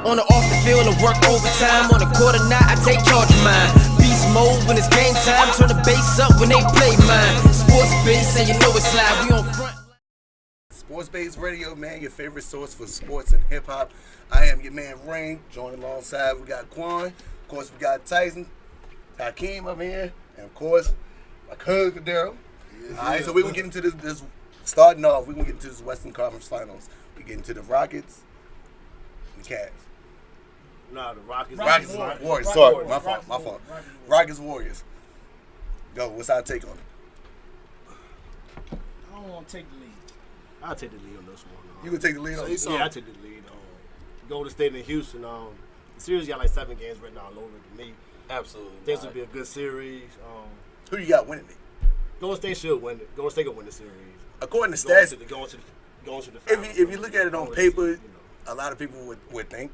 On or off the field, I work overtime. On the court or not, I take charge of mine. Beast mode when it's game time. Turn the bass up when they play mine. Sports base, and you know it's live. We on front. Sports Base Radio, man, your favorite source for sports and hip hop. I am your man Rayne. Joined alongside, we got Laquane. Of course, we got Tyson, Taikein up here, and of course, my cousin Daryl. All right, so we're gonna get into this. Starting off, we're gonna get into this Western Conference Finals. We get into the Rockets and the Cavs. No, the Rockets. Warriors. Sorry, my fault. Rockets Warriors. Go. What's our take on it? I don't want to take the lead. I'll take the lead on this one. You would take the lead on this? Yeah, I take the lead. Golden State and Houston. The series got like 7 games written all over it to me. Absolutely. This would be a good series. Who you got winning it? Golden State should win it. Golden State will win the series. According to stats, going to the finals. if you look at it on paper, a lot of people would think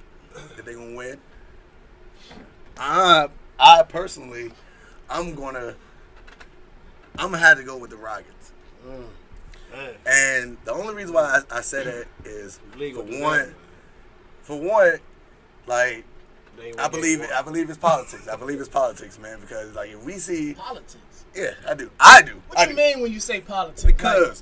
that they're gonna win. I personally, I'm gonna have to go with the Rockets. And the only reason why I said that is for one, like I believe it's politics. I believe it's politics, man. Because like if we see Politics. yeah, I do. What do you mean when you say politics? Because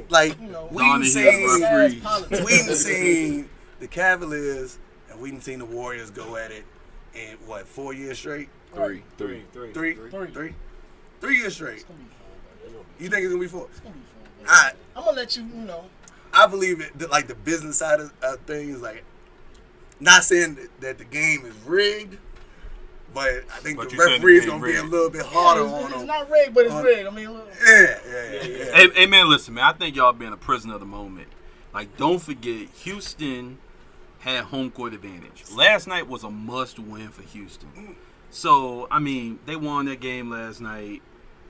like you know, we done seen politics. we done seen the Cavaliers and we done seen the Warriors go at it in what 4 years straight? Three. 3 years straight. It's gonna be fun, bro. You think it's gonna be 4? It's gonna be fun, bro. I I'm gonna let you know. I believe it. Like the business side of things, like not saying that the game is rigged, but I think the referee's gonna be a little bit harder on It's them. not rigged, but it's rigged. I mean, look. Yeah. Hey, man, listen, man. I think y'all being a prisoner of the moment. Like, don't forget, Houston had home court advantage. Last night was a must-win for Houston. So, I mean, they won their game last night.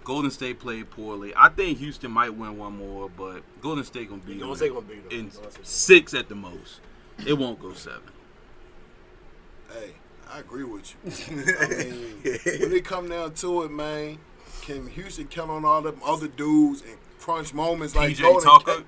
Golden State played poorly. I think Houston might win one more, but Golden State gonna beat them. Golden State gonna beat them in 6 at the most. It won't go 7. Hey, I agree with you. I mean, when it come down to it, man, can Houston count on all them other dudes in crunch moments like PJ Tucker?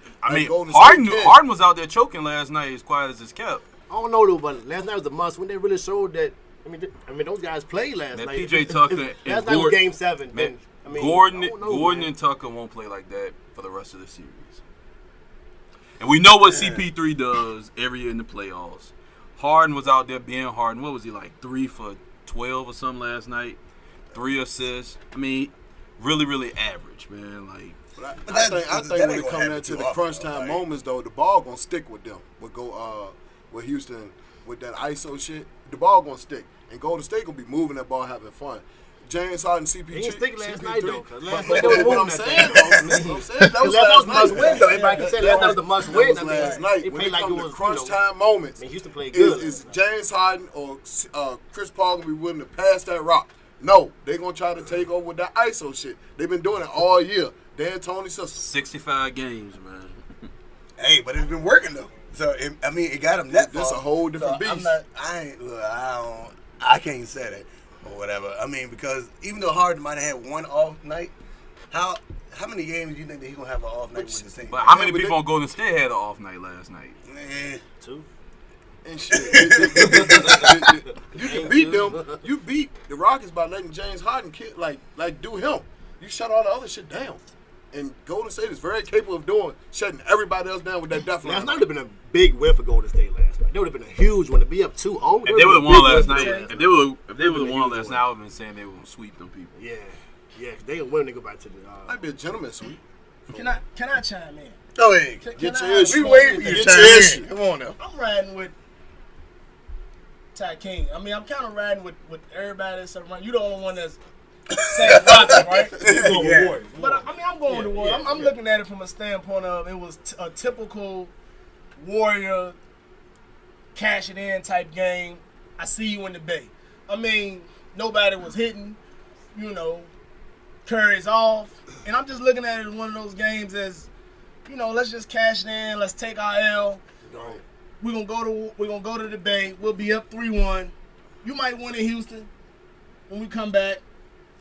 Golden Harden was out there choking last night as quiet as it's kept. I don't know though, but last night was a must when they really showed that. I mean, those guys played last Man, night. PJ Tucker and last night was Game 7. Man, I mean, Gordon and Tucker won't play like that for the rest of the series. And we know what CP3 does every year in the playoffs. Harden was out there being Harden. What was he, like 3 for 12 or something last night? 3 assists. I mean, really, really average, man. Like, I think when it comes down to the crunch time moments, though, the ball gonna stick with them. With Houston with that ISO shit, the ball gonna stick, and Golden State gonna be moving that ball, having fun. James Harden, CP3. He didn't stick last night though. What I'm saying, that was last last must win though. Everybody can say last night was the must win. That was last night. When it comes to crunch time moments, Houston played good. Is James Harden or Chris Paul gonna be willing to pass that rock? No, they're gonna try to take over with that ISO shit. They've been doing it all year. Dan Tony's sister. 65 games, man. Hey, but it's been working though. So it got him that far. That's a whole different beast. I can't say that or whatever. I mean, because even though Harden might have had one off night, how many games do you think that he's gonna have an off night with the same? But how many people on Golden State had an off night last night? 2. And shit. You can beat them. You beat the Rockets by letting James Harden do him. You shut all the other shit down. And Golden State is very capable of shutting everybody else down with that death line. Last night would have been a big win for Golden State last night. That would have been a huge one to be up 2-0. If they would have won last night, if they would have won last night, I would have been saying they were gonna sweep them people. Yeah. Cause they win. They go back to the. Might be a gentleman sweep. Can I chime in? Go ahead. Get your issue. We waiting for you to chime in. Come on now. I'm riding with Taikein. I mean, I'm kind of riding with everybody that's around. You the only one that's saying Rockets, right? Yeah. But I mean, I'm going to Warriors. I'm looking at it from a standpoint of it was a typical Warrior cash it in type game. I see you in the Bay. I mean, nobody was hitting. Curry's off, and I'm just looking at it as one of those games as, let's just cash it in. Let's take our L. We're gonna go to the Bay. We'll be up 3-1. You might win in Houston. When we come back,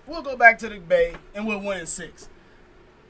we'll go back to the Bay and we'll win in 6.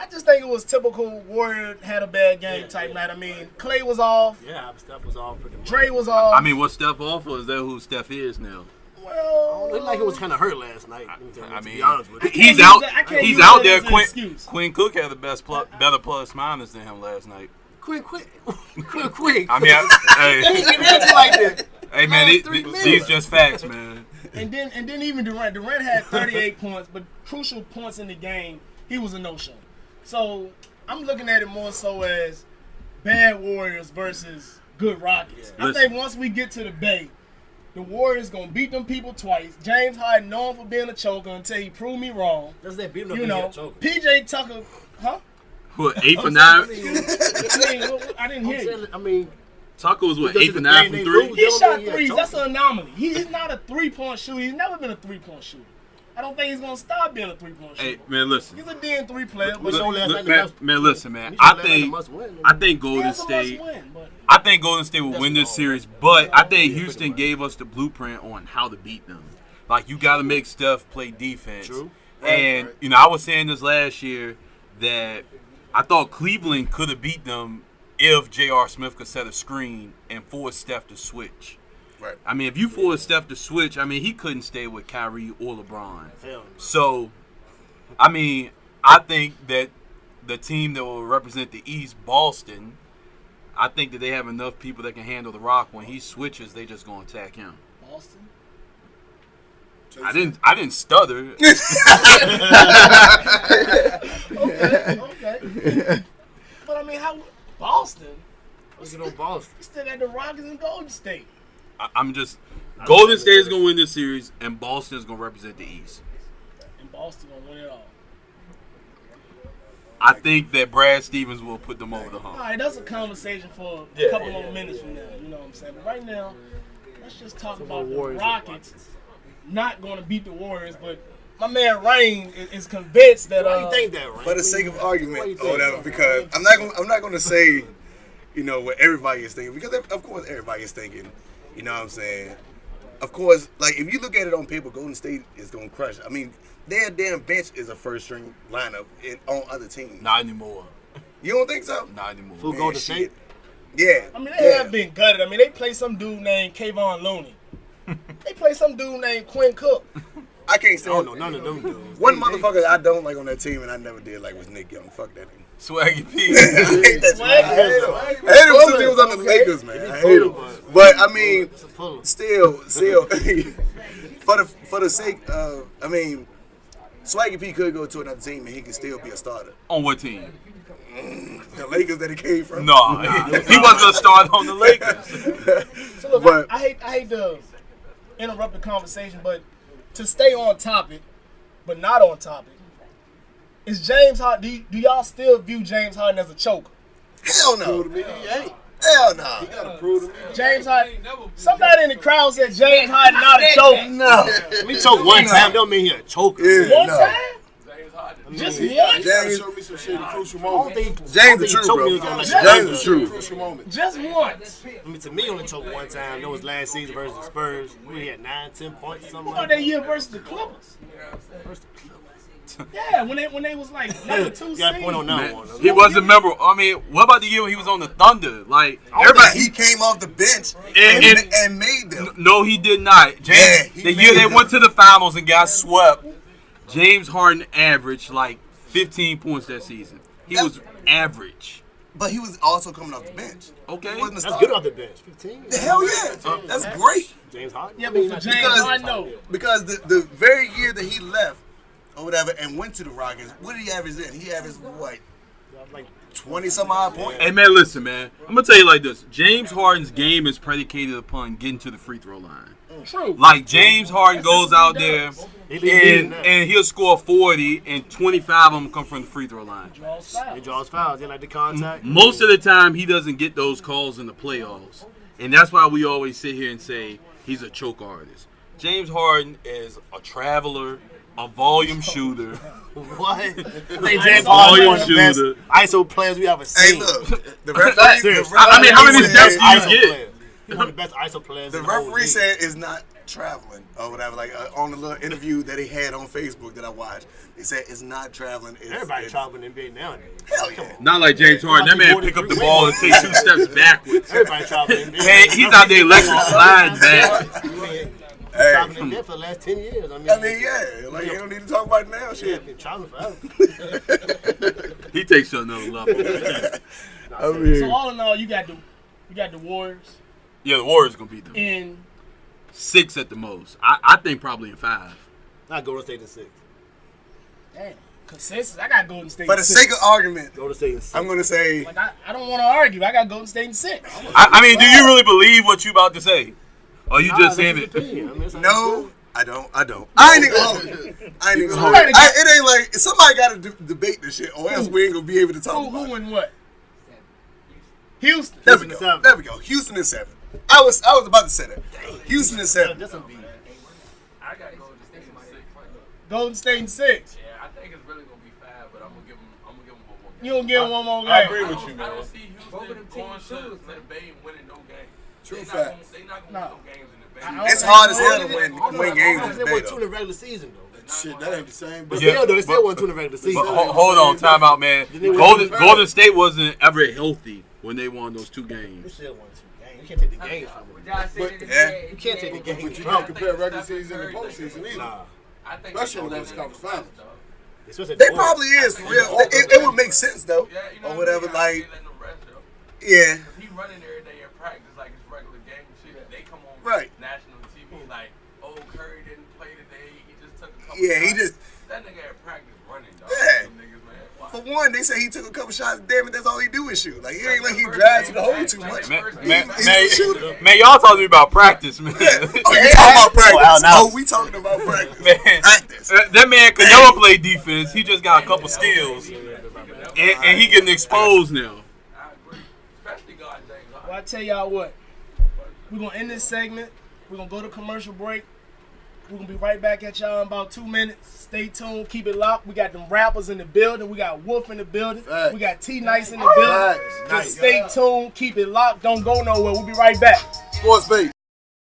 I just think it was typical Warrior had a bad game type night. I mean, Clay was off. Yeah, Steph was off pretty much. Dre was off. I mean, was Steph off, or is that who Steph is now? well, It looked like it was kind of hurt last night. I to mean, be honest with you. he's use out. that- I can't He's use out that there. as an excuse. Quinn Cook had the better plus minus than him last night. Quick. I mean, hey, like that. hey man, these just facts, man. and then even Durant had 38 points, but crucial points in the game, he was a no-show. So I'm looking at it more so as bad Warriors versus good Rockets. I think once we get to the Bay, the Warriors gonna beat them people twice. James Harden known for being a choker until he proved me wrong. Does that beat him up You being know, a choker? PJ Tucker, huh? What, 8 for 9? I didn't hear you. I mean, Tucker was what, Because 8 of for the 9 game from they 3? lose. He shot Don't mean he a threes. choker. That's an anomaly. He's not a three-point shooter. He's never been a three-point shooter. I don't think he's gonna stop being a three-point shooter. Hey man, listen. He's a D3 player, but Look, so last night, Man, listen, man. he I showed last night think a must-win. Golden it's a State. must-win, but I think Golden State will win this series, but I think Houston gave us the blueprint on how to beat them. Like, you got to make Steph play defense. True. And, you know, I was saying this last year that I thought Cleveland could have beat them if J.R. Smith could set a screen and force Steph to switch. Right. I mean, if you force Steph to switch, I mean, he couldn't stay with Kyrie or LeBron. Hell no. So, I mean, I think that the team that will represent the East, Boston, I think that they have enough people that can handle the rock. When he switches, they just gonna attack him. Boston. I didn't stutter. Okay. But I mean, how Boston? Look at on Boston. We still got the Rockets and Golden State. I'm just Golden State is gonna win this series, and Boston is gonna represent the East. And Boston gonna win it all. I think that Brad Stevens will put them over the All hump. right, that's a conversation for a couple more minutes from now. You know what I'm saying? But right now, let's just talk about the Warriors. Rockets not going to beat the Warriors, but my man Rayne is convinced that. Why do you think that, right? For the sake of Why you argument think or whatever, so? because I'm not gonna say, you know, what everybody is thinking, because of course everybody is thinking, you know what I'm saying. Of course, like if you look at it on paper, Golden State is gonna crush. I mean, their damn bench is a first string lineup on other teams. Not anymore. You don't think so? Not anymore. Who Man, Golden shit. State? Yeah. I mean, they yeah. have been gutted. I mean, they play some dude named Kayvon Looney. They play some dude named Quinn Cook. I can't I stand don't know none of them dudes. One motherfucker I don't like on that team and I never did like was Nick Young. Fuck that nigga. Swaggy P. I hate that shit. I hate him. I hate him since he was on the Lakers, man. I hate him. But I mean, still, for the sake of, I mean, Swaggy P could go to another team and he could still be a starter. On what team? The Lakers that he came from. No, he wasn't a starter on the Lakers. So look, But- I hate to interrupt the conversation, but to stay on topic, but not on topic, is James Harden? Do y'all still view James Harden as a choker? Hell no. Prove to me he ain't. Hell no. He gotta prove to me. James Harden. Somebody in the crowd said James Harden not a choker. No. We choke one time, don't mean he a choker. Yeah, One no. time? Just once? James showed me some shit in crucial I don't moments. think James the truth, bro. James the truth. Crucial moments. Just once. I mean, to me, only choked one time. That was last season versus the Spurs. We had 9-10 points or something What like that that. year versus the Clippers? Yeah, when they was like number 2 You got a seed. point on that one. He wasn't memorable. I mean, what about the year when he was on the Thunder? Like Everybody, he came off the bench and made them. No, he did not. James, Yeah, he the year made they them. went to the finals and got swept, James Harden averaged like 15 points that season. He was average. But he was also coming off the bench. Okay. He wasn't a That's starter. good off the bench. 15. Hell yeah. That's great. James Harden. Yeah, but for James Harden, no. Because the very year that he left or whatever and went to the Rockets, what did he average then? He averaged what? Like 20 some odd points. Hey man, listen, man. I'm gonna tell you like this. James Harden's game is predicated upon getting to the free throw line. True. Like James Harden goes out there and he'll score 40 and 25 of them come from the free throw line. he draws fouls. They like the contact. Most of the time he doesn't get those calls in the playoffs. And that's why we always sit here and say he's a choke artist. James Harden is a traveler, a volume shooter. What? I think James Volume Harden one of the best shooter. ISO players we ever Hey, seen. look. The referee, Serious. I mean, how many steps do you ISO get? player. He's one of the best ISO players. the in the whole referee league. said it's not traveling or whatever. Like on the little interview that he had on Facebook that I watched, they said it's not traveling. Everybody traveling in the NBA nowadays. Hell yeah. Not like James Harden. That man pick up the ball and take 2 steps backwards. Everybody traveling in the NBA. Hey, he's out there electric sliding back. Hey. Traveling in there for the last 10 years. I mean, Yeah. Like, you don't need to talk about it now, yeah, shit. been traveling forever. He takes to another level. So all in all, you got the Warriors Yeah, the Warriors gonna beat them. in 6 at the most. I think probably in 5. Not Golden State in 6. damn consensus. I got Golden State. For the in sake 6. of argument, Golden State in 6. I'm gonna say Like I don't want to argue. I got Golden State in 6. I mean, do you really believe what you about to say? Or you just saying it? no. I don't. I ain't even gonna hold it. I ain't even gonna hold it. It ain't like somebody got to debate this shit, or else we ain't gonna be able to talk about Who it. and what? Houston. There we go. There we go. Houston is 7. I was about to say that. Houston is 7. That's a beat. I got Golden State in 6. Golden State in 6. Yeah, I think it's really gonna be 5, but I'm gonna give them one more game. You don't give him one more game. I agree with you, I don't man. see Both of Houston them going teams to shoes, the Bay and winning no game. True They facts. not gonna No. win no games in the Bay. It's hard as hell to win games in the They Bay, won 2 though. in the regular season, though. Shit, that ain't the same. But But Yeah, still, though, they still but- won 2 in the regular season. But hold on, time out, man. Then they win Golden State wasn't ever healthy when they won those 2 They games. still won 2 games. You can't take the games from them. Josh said it yeah. again. You can't take the games But you from can't them. compare regular season and postseason either. Nah. I think Especially in the Western Conference Finals. Especially at They the Warriors. probably is for real. It would make sense though, Yeah, you know or whatever. I mean? Like, Letting them rest, though. yeah, 'Cause he running every day in practice like it's regular game shit. They come on Right. national TV like, oh, Curry didn't play today. He just took a couple yeah. He shots. just That nigga at practice running, dog. Yeah. Them niggas, man. Why? for one, they say he took a couple shots. Damn it, that's all he do is shoot. Like, it ain't like he drives to the hole too much. He's a shooter. Man, y'all talking to me about practice, man. Oh, you talking about practice? now. Oh, we talking about practice. Man, Practice. that man could never play defense. He just got a couple skills, and he getting exposed now. I agree. Especially God dang. Well, I tell y'all what. We're gonna end this segment. We're gonna go to commercial break. We're gonna be right back at y'all in about 2 minutes. Stay tuned, keep it locked. We got them rappers in the building. We got Wolf in the building. Facts. We got T Nyce in the building. Just stay tuned, keep it locked. Don't go nowhere. We'll be right back. Sports Bay.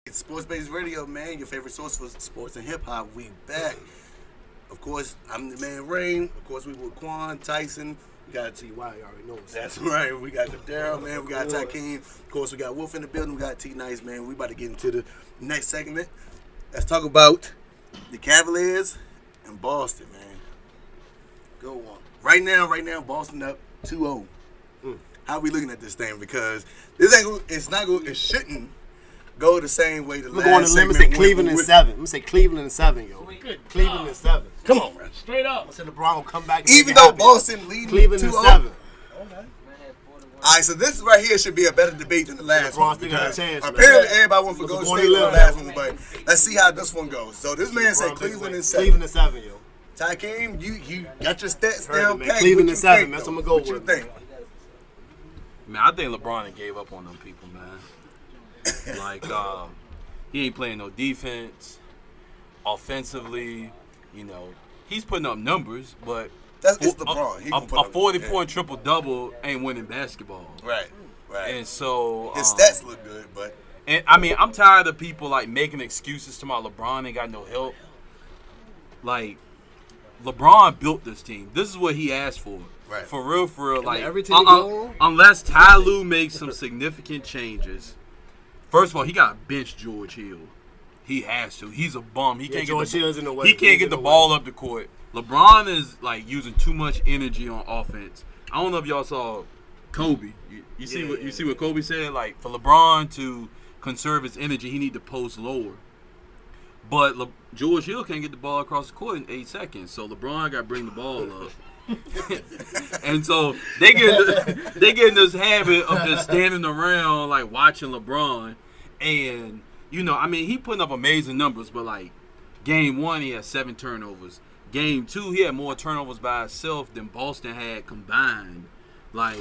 It's Sports Based Radio, man. Your favorite source for sports and hip hop. We back. Of course, I'm the man Rayne. Of course, we with Quan, Tyson. We got T.Y. you already know what's That's right. We got the Daryl, man. We got Taikein. Of course, we got Wolf in the building. We got T Nyce, man. We about to get into the next segment. Let's talk about the Cavaliers and Boston, man. Go on. Right now, Boston up 2-0. How we looking at this thing? Because this ain't. It shouldn't go the same way the I'm last going to segment say went Cleveland in with- 7. I'm going to say Cleveland in 7, yo. Good. Cleveland in 7. Come on, man. Straight up. I said LeBron will come back and Even make it though happen. Boston leading Cleveland in 2-0. 7. All right, so this right here should be a better debate than the last LeBron one. still got a because chance, man. apparently, everybody went for What's Golden going State on on the last one, but let's see how this one goes. So this man said Cleveland in 7. Cleveland in 7, yo. Taikein, you got your stats Heard it, down man. pat. Cleveland What in you 7, think, that's though? what I'ma go What you with. think? Man, I think LeBron done gave up on them people, man. Like, he ain't playing no defense. Offensively, you know, he's putting up numbers, but It's LeBron. He gonna put a up- 40-point triple-double ain't winning basketball. Right. And so His stats look good, but and I mean, I'm tired of people like making excuses to my LeBron ain't got no help. Like, LeBron built this team. This is what he asked for. Right. For real. Like, every team go on? unless Ty Lue makes some significant changes. First of all, he got to bench George Hill. He has to. He's a bum. He can't George get Hill's in the way. He can't He's get in the the ball way. up the court. LeBron is like using too much energy on offense. I don't know if y'all saw Kobe. You see what Kobe said? Like, for LeBron to conserve his energy, he need to post lower. But George Hill can't get the ball across the court in 8 seconds, so LeBron got to bring the ball up. And so they get in this habit of just standing around like watching LeBron, and you know, I mean, he putting up amazing numbers, but like game 1 he had 7 turnovers. Game 2 he had more turnovers by himself than Boston had combined. Like,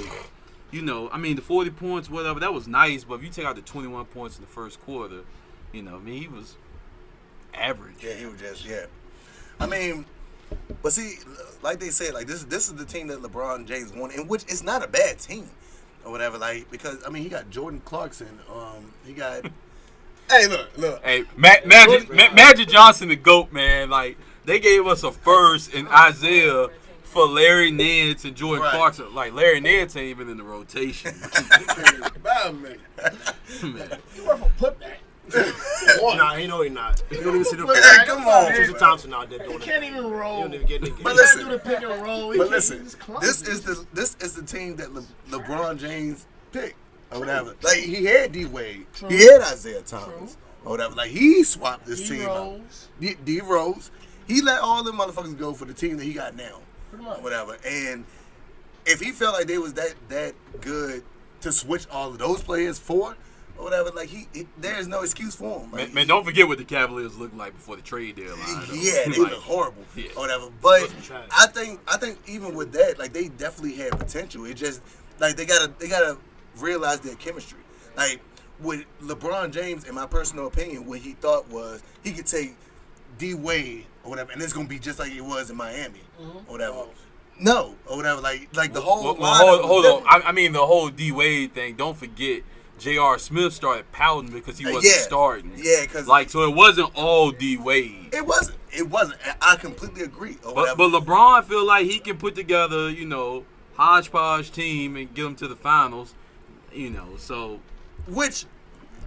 you know, I mean, the 40 points, whatever, that was nice, but if you take out the 21 points in the first quarter, you know, I mean, he was average. yeah, he was just I mean, but see, like they said, like this is the team that LeBron James won, in which it's not a bad team or whatever. Like, because I mean, he got Jordan Clarkson, he got Hey, look. Hey, Magic Johnson, the GOAT, man. Like, they gave us a first in Isaiah for Larry Nance and Jordan Clarkson. Like, Larry Nance ain't even in the rotation. Man. You work for putback. Nah, he know he not. You don't even see the Hey, come on. Tristan Thompson out there doing He it. can't even roll. You don't even get in the game. But He listen, can't do the pick and roll. He But can't- listen, he's clumsy. this is the team that LeBron James picked or whatever. Like he had D Wade, he had Isaiah Thomas or whatever. Like he swapped this team out. D Rose, he let all them motherfuckers go for the team that he got now, or whatever. And if he felt like they was that good to switch all of those players for or whatever, like there's no excuse for him. Like, Man, don't forget what the Cavaliers looked like before the trade deadline. yeah, they Like, look horrible yeah. or whatever. But trash. I think even with that, like they definitely had potential. It just like they gotta realize their chemistry. Like with LeBron James, in my personal opinion, what he thought was he could take D Wade or whatever, and it's gonna be just like it was in Miami or whatever. No, or whatever. Like the whole. Hold on. I mean, the whole D Wade thing. Don't forget, J.R. Smith started pouting because he wasn't starting. Yeah, because so it wasn't all D Wade. it wasn't. I completely agree. Or But whatever. LeBron feel like he can put together, hodgepodge team and get them to the finals. So Which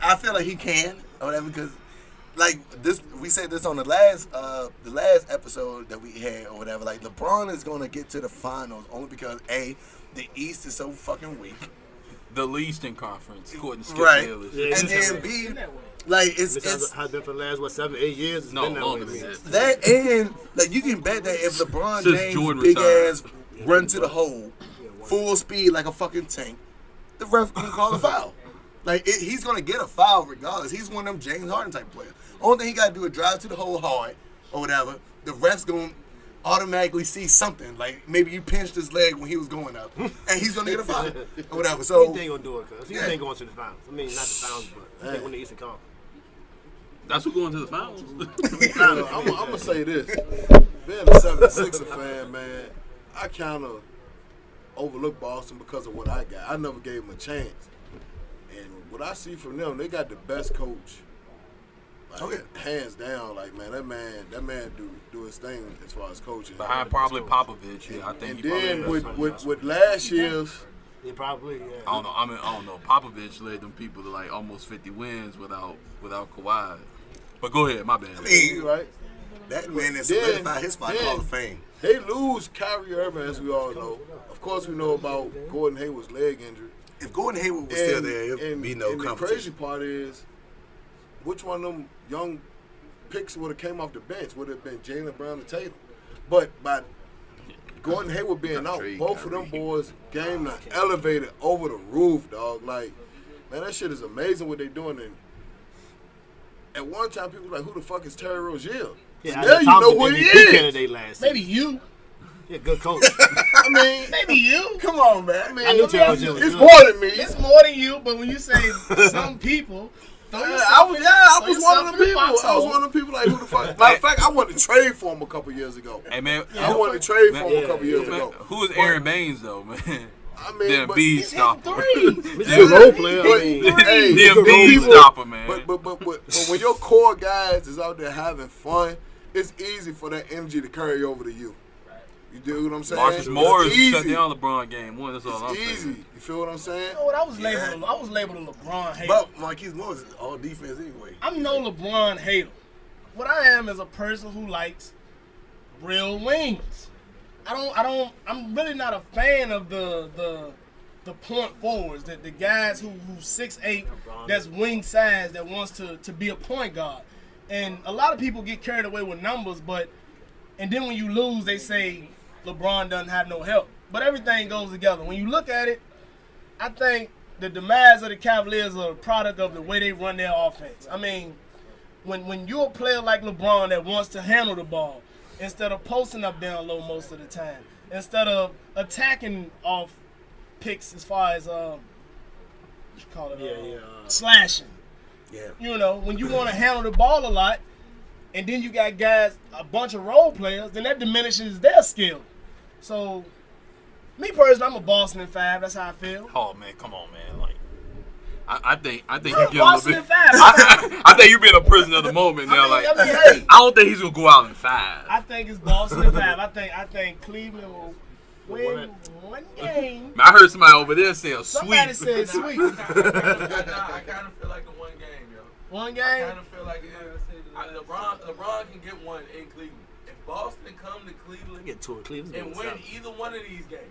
I feel like he can or whatever because like this we said this on the last episode that we had or whatever. Like LeBron is gonna get to the finals only because the East is so fucking weak. the least in conference, according to Skip Right. Bayless. Yeah, And then B like This it's has been for the last 7, 8 years. It's No, been that longer way, than man. that. that and like you can bet that if LeBron Since James Jordan big retired. ass run to the hole, full speed like a fucking tank, the ref gonna call a foul. Like he's gonna get a foul regardless. He's one of them James Harden type players. Only thing he gotta do is drive to the hole hard or whatever. The ref's gonna automatically see something. Like maybe you pinched his leg when he was going up, and he's gonna get a foul or whatever. He So ain't gonna do it, cuz. He ain't going to the finals. I mean, not the finals, but he ain't win the Eastern Conference. That's who going to the finals. I'm gonna say this. Being a 76er fan, man, I kind of overlook Boston because of what I got. I never gave them a chance. And what I see from them, they got the best coach. Like, hands down, like man, that man do his thing as far as coaching. Behind probably Popovich. Yeah, I think And he then probably with last year's, They probably, yeah. I don't know. Popovich led them people to like almost 50 wins without Kawhi. But go ahead, my bad. I mean, right? that man is Then- solidified his spot in then- Hall of Fame. They lose Kyrie Irving, as we all know. Of course, we know about Gordon Hayward's leg injury. If Gordon Hayward was still there, it'd be no and the crazy competition. part is, which one of them young picks would have came off the bench? Would have been Jaylen Brown or Tatum. But by Gordon Hayward being out, both of them boys game done elevated over the roof, dog. Like, man, that shit is amazing what they doing. And at one time, people were like, who the fuck is Terry Rozier? Yeah, Now you know who he MVP is. candidate last Maybe season. you. Yeah, good coach. I mean, Maybe you. Come on, man. I mean, I knew Terry Rozier was it's good. more than me. It's more than you, but when you say some people, throw I yourself was, in- yeah, I throw was yourself one of in the people. I was foxhole. one of the people like, who the fuck? Matter of fact, I wanted to trade for him a couple years ago. Hey man, I wanted to trade for him Man, a couple years man, ago. who is Aaron Baines though, man? I mean, The but, Embiid He's hitting stopper. threes. He's a role player. but, I mean, hey, The but Embiid people- stopper, man. But when your core guys is out there having fun, it's easy for that energy to carry over to you. You do what I'm saying? Marcus Morris It's shut easy. down LeBron game one. That's all I'm It's easy. saying. You feel what I'm saying? You know what? I was labeled a LeBron hater. But Marquise Morris is all defense anyway. I'm no LeBron hater. What I am is a person who likes real wings. I'm really not a fan of the point forwards, the guys who's 6'8", that's wing size, that wants to be a point guard. And a lot of people get carried away with numbers, and then when you lose, they say LeBron doesn't have no help. But everything goes together. When you look at it, I think the demise of the Cavaliers are a product of the way they run their offense. I mean, when you're a player like LeBron that wants to handle the ball, instead of posting up down low most of the time, instead of attacking off picks as far as what you call it, slashing. Yeah. You know, when you want to handle the ball a lot, and then you got guys, a bunch of role players, then that diminishes their skill. So, me personally, I'm a Boston in 5. That's how I feel. Oh man, come on, man. Like I think you get a little Boston bit. in 5. I think you're being a prisoner of the moment now. I Like, mean, hey. I don't think he's gonna go out in 5. I think it's Boston in 5. I think Cleveland will win one game. Man, I heard somebody over there say a sweep. Somebody said sweet. I kind of feel like the one game, yo. One I game. kind of feel like LeBron can get one in Cleveland. If Boston come to Cleveland Get to it, Cleveland. and win either one of these games,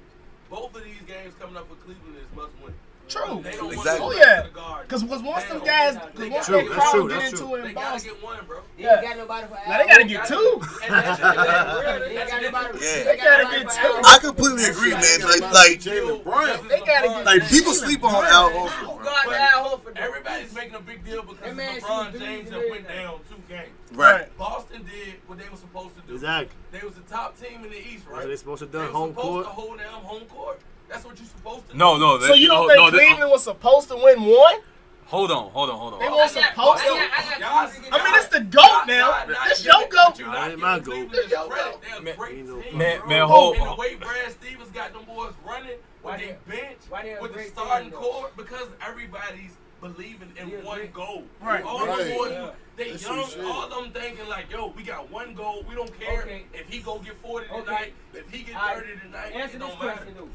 both of these games coming up for Cleveland is must win. True. They don't want Exactly. to Oh go yeah. to the Garden. Because once them They guys, don't- because they once gotta they get crowd one. get That's into true. it They in gotta Boston, get one, bro. They Yeah. ain't got nobody for now they gotta get two. Yeah. They gotta get two. I completely agree, man. Like Jalen Brown. They gotta get like people sleep on Al Horford. God, Al Horford. Everybody's making a big deal because That man LeBron shoot James threes have went every down 2 games. Right. Boston did what they were supposed to do. Exactly. They was the top team in the East, right? That's what they supposed to do. They Home were supposed court. to hold down home court. That's what you're supposed to do. No. So you don't think Cleveland was supposed to win one? Hold on. They weren't supposed to. I I mean, it's the GOAT now. This your GOAT. That ain't my goal. This your GOAT. They're a great team. Man, hold And the on. way Brad Stevens got them boys running Why with their they- bench, why they a with the great starting team, though? core, because everybody's believing in Yeah, one great. goal. Right. All Right. them boys, Yeah. they That's young, some shit. all them thinking like, yo, we got one goal. We don't care Okay. if he go get 40 Okay. tonight, if he get All right. 30 tonight, Answer it this don't matter. question though.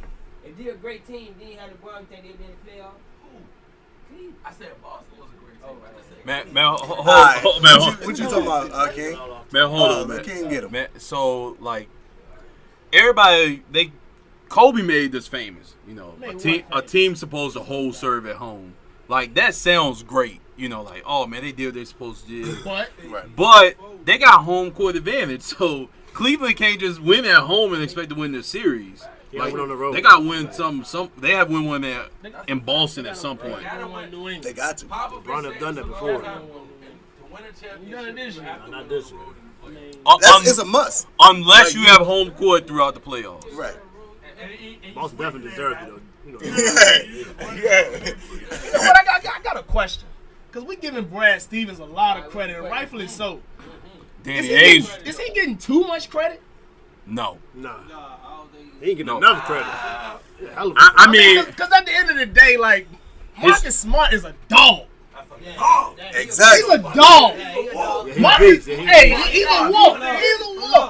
If they're a great team, then you have LeBron, you think they'd be in the playoffs? Who? Cleveland. I said Boston was a great team. I just said Man, hold Alright. on. What you talking about, King? Man, hold on, man. King get him. Man, so like everybody, Kobe made this famous. You know, a team supposed to hold serve at home. Like that sounds great. You know, like oh man, they did what they're supposed to do. But But they got home court advantage, so Cleveland can't just win at home and expect to win the series. Yeah, win on the road. They got to win some. They have win one in Boston at some point. They got to. LeBron have done that before. To win a championship, you have to Not win this on the year. road and play. That's it's a must. Unless you have home court throughout the playoffs. Right. Boston definitely deserved it, though. You know, Yeah. you know what? I got a question. Because we giving Brad Stevens a lot of credit, and rightfully so. Danny Ainge, Is he getting too much credit? no. nah. He ain't getting No. enough credit. Yeah, hell of a I mean, Because at the end of the day, like, Marcus Smart is a dog. He's Exactly. a dog. yeah, he Marcus, big. Yeah, hey, he's a wolf.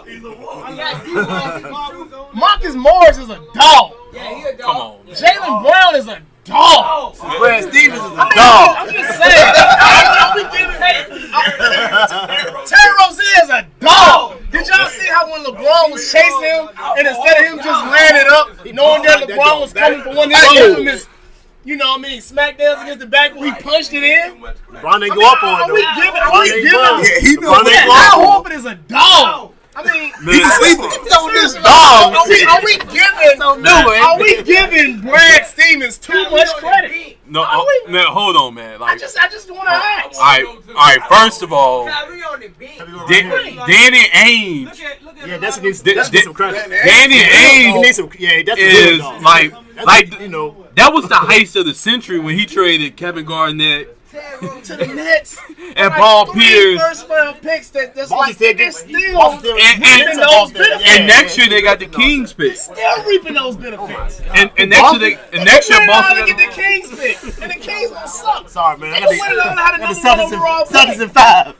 He's a wolf. Marcus Morris is a dog. Yeah, he a dog. come on. Man. Jalen Brown is a dog. Brad Stevens is a I'm dog. just saying. Terry Rozier is a dog. Did y'all see how when LeBron was chasing him, and instead of him just laying it up, knowing that LeBron was coming for one of his infamous, you know what I mean, smackdowns against the backboard, he punched it in? LeBron ain't go up on it, Are though. we giving? Yeah, he been LeBron ain't go Al up on Horford is a dog. I mean, He's a sleeper. seriously, dog. are we giving Brad Stevens too much credit? No, man, hold on, man. Like, I just want to ask. all right. First of all, Kyrie on the bench. Danny Ainge Yeah, that's some credit. Danny He Ainge needs some. Yeah, that's a is good dog. like You know, that was the heist of the century when he traded Kevin Garnett To the Nets. and Paul Pierce. First round picks that's Boston like said they're that- still Boston said- reaping those Boston- benefits. yeah. And next year they got the Kings pick. Still reaping those benefits. And next year Boston Boston get the got Kings pick, and the Kings gonna suck. sorry, man. I They got gonna win it all out of the number one overall Celtics pick. in 5.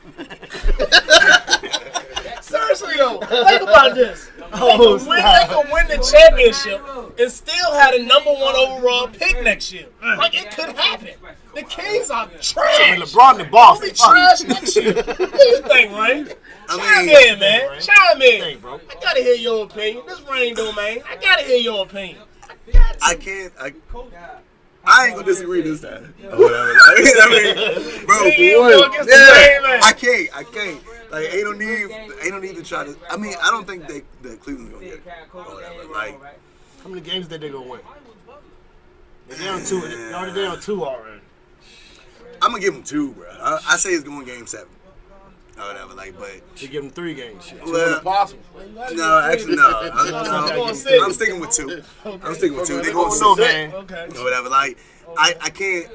Seriously though, think about this. Oh, They can win the championship and still have the number one overall pick next year. Like it could happen. The Kings are trash. LeBron the They'll boss. be trash next year. What do you think, Rayne? Chime in, man. Chime in. I gotta hear your opinion. This Rayne domain. I gotta hear your opinion. I can't. I ain't gonna disagree this time. Or whatever. I mean, bro, for one, yeah, I can't. Like, ain't no need to try to. I mean, I don't think that Cleveland's gonna get it. Or whatever. Like, How many games did they gonna win? They're down 2. They're already down 2 already. I'm gonna give them 2, bro. I say it's going game 7. Or whatever. Like, but They give them 3 games. Shit. well, Possible. no, actually no. I'm sticking with 2. I'm sticking with 2. They going No, 6 man. Okay. or whatever. Like, I can't.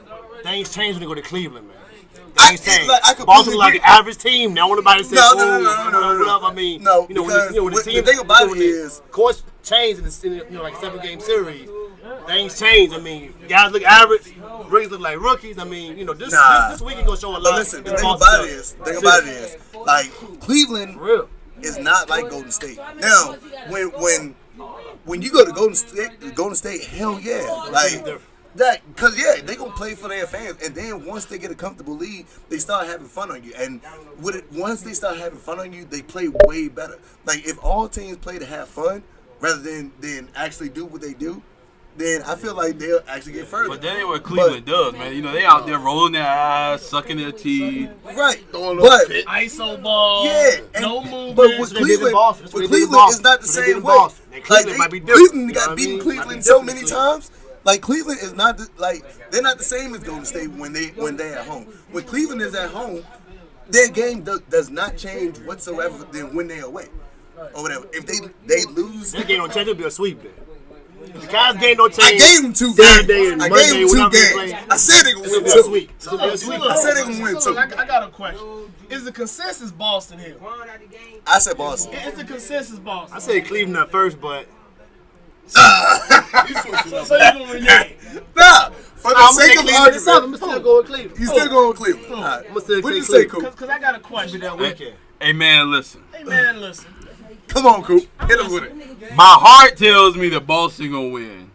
Things change when they go to Cleveland, man. I Things change. completely Boston like agree. an average team. Now, nobody says, No. I mean, No, you know, because when the team, the thing about it when the is- course change in the like 7-game series. things change. I mean, guys look average, rookies look like rookies. I mean, you know, this weekend gonna show a lot. But listen, the thing about it is, like Cleveland is not like Golden State. Now, when you go to Golden State, hell yeah, like that, cause they gonna play for their fans, and then once they get a comfortable lead, they start having fun on you, and once they start having fun on you, they play way better. Like if all teams play to have fun rather than actually do what they do, then I feel like they'll actually get further. But that ain't what Cleveland does, man. You know, they out there rolling their eyes, sucking their teeth. Right. But ISO ball. Yeah. No movement. But with Cleveland, it's not the same way. Cleveland might be different. Cleveland got beaten Cleveland so many times. Like Cleveland is not they're not the same as Golden State when they're at home. When Cleveland is at home, their game does not change whatsoever than when they're away or whatever. If they lose, that game don't change. It'll be a sweep there. The guys' game don't change. I gave them 2 games. I gave them 2 games. I said they gonna win 2. I said they gonna win 2. I got a question. Is the consensus Boston here? I said Boston. Is the consensus Boston? I said Cleveland at first, but. So you gonna renege? Nah. For the sake of argument, I'm still going with Cleveland. You still going with Cleveland? All right. I'm still What you say, Coop? Because I got a question. That weekend. Hey man, listen. Come on, Coop. Hit him with it. My heart tells me that Boston gonna win,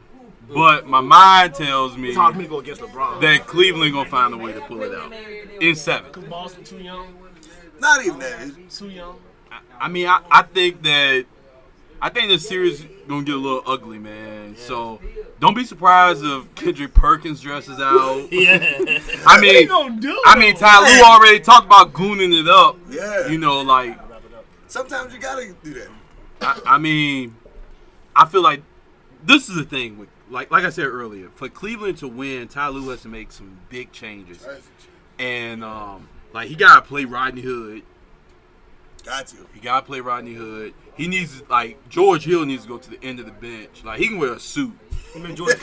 but my mind tells me it's hard for me to go against LeBron. that Cleveland gonna find a way to pull it out in 7. Because Boston too young. Not even that. Too young. I mean, I think the series gonna get a little ugly, man. Yeah. So don't be surprised if Kendrick Perkins dresses out. Yeah. I mean, Ty Lue already talked about gooning it up. Yeah. You know, like sometimes you gotta do that. I mean, I feel like this is the thing with like I said earlier, for Cleveland to win, Ty Lue has to make some big changes, and like he gotta play Rodney Hood. Got to. He gotta play Rodney Hood. He needs George Hill needs to go to the end of the bench. Like he can wear a suit. I mean George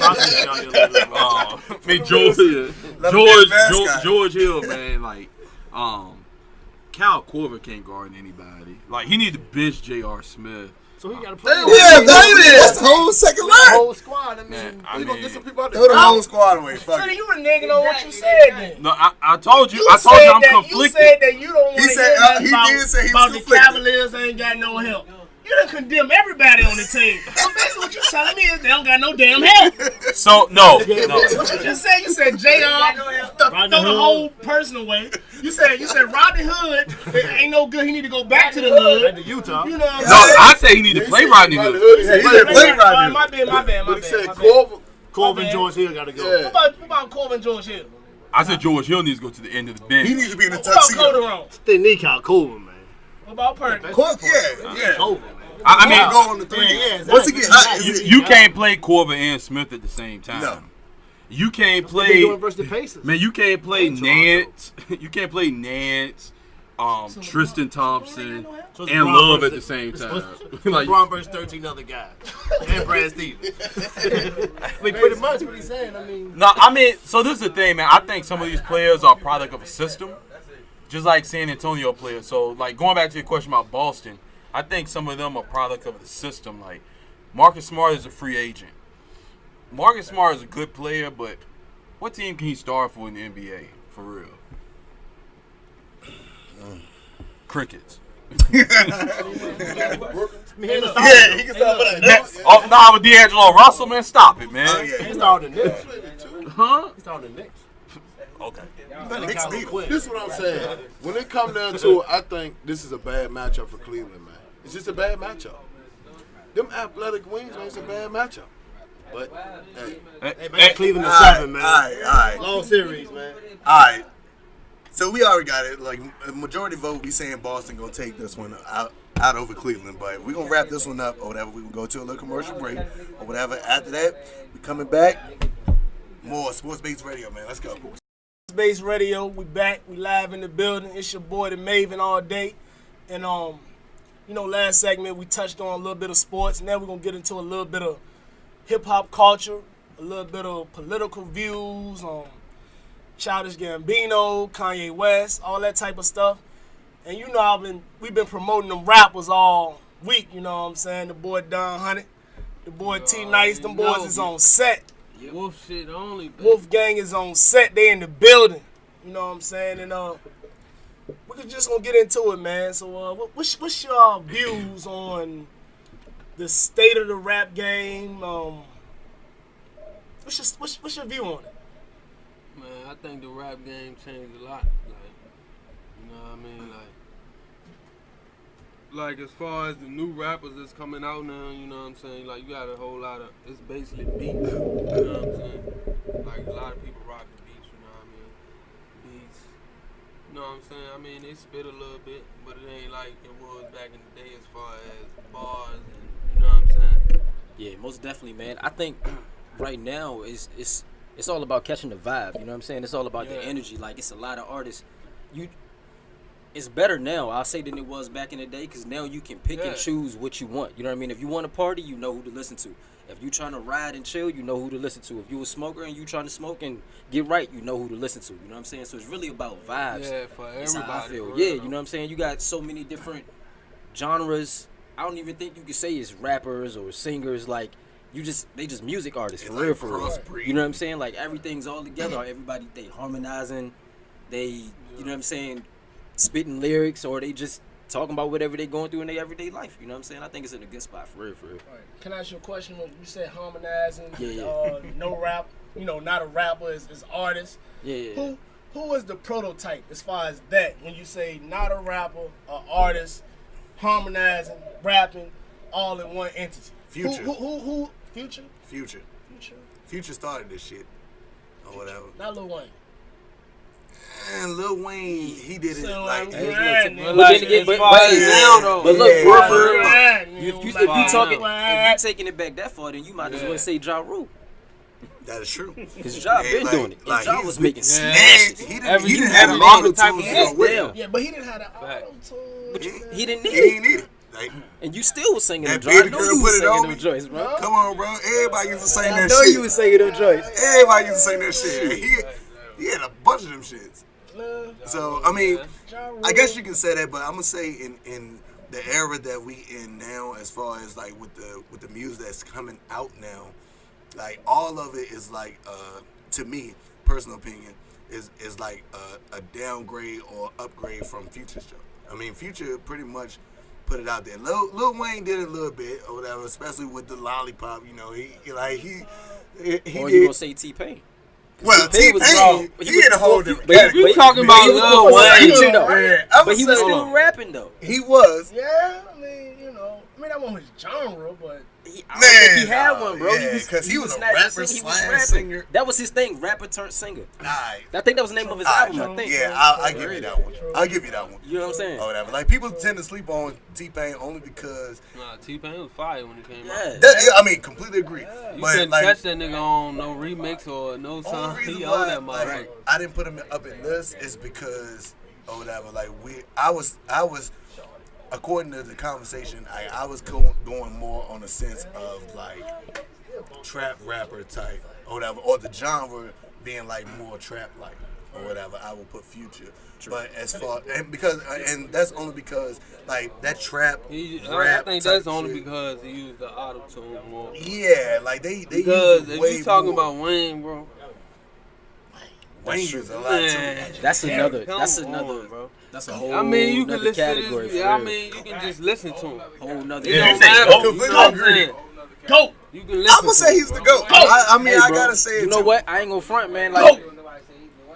Hill, man. Like Cal Korver can't guard anybody. Like he need to bench J.R. Smith. So he gotta play. That's the whole second line. The whole squad. We gonna get some people out there. Throw the whole squad away. So then you were nigga on what you said then. No, I told you. I told you I'm conflicted. You said that you don't want to hear nothing about the conflicted. Cavaliers ain't got no help. You done condemn everybody on the team. So basically what you telling me is they don't got no damn help. So, no. What you just said, you said J.R. throw the whole person away. You said Rodney Hood ain't no good. He need to go back to the hood. To Utah. You know what I'm No, saying? I say he need to play Rodney Hood. He need to play Rodney Hood. My bad. But he said Korver and George Hill gotta go. Yeah. What about Korver and George Hill? I said George Hill needs to go to the end of the bench. He needs to be in the What about tuxedo. Calderon? They need Kyle Korver, man. What about Perkins? Yeah. Korver, man. I mean, Go on the 3. Yeah, Once he get hot, you can't play Korver and Smith at the same time. No. You can't They play. doing versus the Pacers. Man, you can't play Nance. You can't play Nance, Tristan Thompson, So it's and LeBron Love at versus- the same time. Like, LeBron versus 13 other guys. And Brad Stevens. I mean, pretty much what he's saying. So this is the thing, man. I think some of these players are a product of a system, just like San Antonio players. So, like, going back to your question about Boston, I think some of them are a product of the system. Like, Marcus Smart is a free agent. Marcus Smart is a good player, but what team can he start for in the NBA, for real? Crickets. he can start for that. Oh, nah, with D'Angelo Russell, man, stop it, man. He started the Knicks. Huh? He started the Knicks. Okay. This is what I'm saying. When it comes down to it, I think this is a bad matchup for Cleveland, man. It's just a bad matchup. Them athletic wings, man, it's a bad matchup. But, Hey, man, Cleveland is 7, man. All right. Long series, man. All right. So we already got it. Like, a majority vote, we saying Boston going to take this one out over Cleveland. But we're going to wrap this one up or whatever. We're going to go to a little commercial break or whatever. After that, we coming back. More Sports-Based Radio, man. Let's go. Sports-Based Radio, we back. We live in the building. It's your boy, the Maven, all day. And, last segment, we touched on a little bit of sports. Now we're going to get into a little bit of hip-hop culture, a little bit of political views, Childish Gambino, Kanye West, all that type of stuff. And we've been promoting them rappers all week, you know what I'm saying? The boy Don Hunnit, the boy T Nyce, them boys is on set. Wolf shit only. Baby. Wolf Gang is on set. They in the building. You know what I'm saying? And we're just gonna get into it, man. So what's your views on the state of the rap game? What's your view on it? Man, I think the rap game changed a lot. Like, you know what I mean? Like as far as the new rappers that's coming out now, you know what I'm saying? Like, you got a whole lot of, it's basically beats, you know what I'm saying? Like, a lot of people rock the beats, you know what I mean? Beats, you know what I'm saying? I mean, they spit a little bit, but it ain't like it was back in the day as far as bars and, you know what I'm saying? Yeah, most definitely, man. I think right now it's all about catching the vibe, you know what I'm saying? It's all about the energy. Like, it's a lot of artists. It's better now, I'll say, than it was back in the day, because now you can pick and choose what you want. You know what I mean? If you want to party, you know who to listen to. If you trying to ride and chill, you know who to listen to. If you a smoker and you trying to smoke and get right, you know who to listen to. You know what I'm saying? So it's really about vibes. Yeah, for everybody. That's how I feel. Yeah, you know what I'm saying? You got so many different genres. I don't even think you could say it's rappers or singers. Like, they just music artists, for real, for real. You know what I'm saying? Like, everything's all together. Everybody, they harmonizing. They, you know what I'm saying, spitting lyrics, or they just talking about whatever they going through in their everyday life. You know what I'm saying? I think it's in a good spot, for real, for real. Right. Can I ask you a question? You said harmonizing, Yeah. no rap, not a rapper, is artist. Yeah. Who is the prototype as far as that? When you say not a rapper, an artist, harmonizing, rapping, all in one entity. Future. Who? Future? Future started this shit. Or whatever. Not Lil Wayne. And Lil Wayne, he did it So like... but look, if you taking it back that far, then you might as well say Ja Rule. That is true. Because Ja been doing it. And Ja was making smashes. smashes. He didn't have a lot of tools with him. Yeah, but he didn't have the auto-tune. He didn't need He didn't need it. Like, and you still was singing them that joints. I baby know girl you put was it singing on them me. joints, bro. Come on, bro. Everybody used to sing that shit. I know you was singing them joints. Everybody used to sing that shit. He had a bunch of them shits. So, I mean, I guess you can say that, but I'm going to say in the era that we in now, as far as like with the music that's coming out now, like all of it is like, to me, personal opinion, is like a downgrade or upgrade from Future's show. I mean, Future pretty much put it out there. Lil Wayne did it a little bit or whatever, especially with the lollipop. You know, he Or did. you gonna say T-Pain? Well, T-Pain, he in a whole different But category. you talking about Lil Wayne, Yeah, but he was still rapping though. He was. Yeah, I mean that wasn't his genre, but I don't think he had one, bro. Yeah, because he was a not rapper just singing, slash rapping. singer. That was his thing, rapper turned singer. Nah. I think that was the name of his album, I think. Yeah, I'll give you that one. I'll give you that one. You know what I'm saying? Or whatever. Like, people tend to sleep on T-Pain only because... Nah, T-Pain was fire when he came out. I mean, completely agree. You but couldn't like, catch that nigga on no remix or no song. He on that motherfucker. Like, I didn't put him up in this is because or whatever. Like, I was according to the conversation, I was going more on a sense of like trap rapper type or whatever, or the genre being like more trap like or whatever. I will put Future. But as far and that's only because like that trap rap. I think that's only because he used the auto tune more. Yeah, like they because use if way you talking more. about Wayne, bro. Wayne is a lot too. That's another. Bro. That's a whole. I mean, you can listen category. to this. I mean, you can just listen to him. Whole nother. It don't matter. You know what I'm saying? GOAT. You can listen. I'm gonna say he's the GOAT. I mean, I gotta say it. You know too. what? I ain't gonna front, man. Like,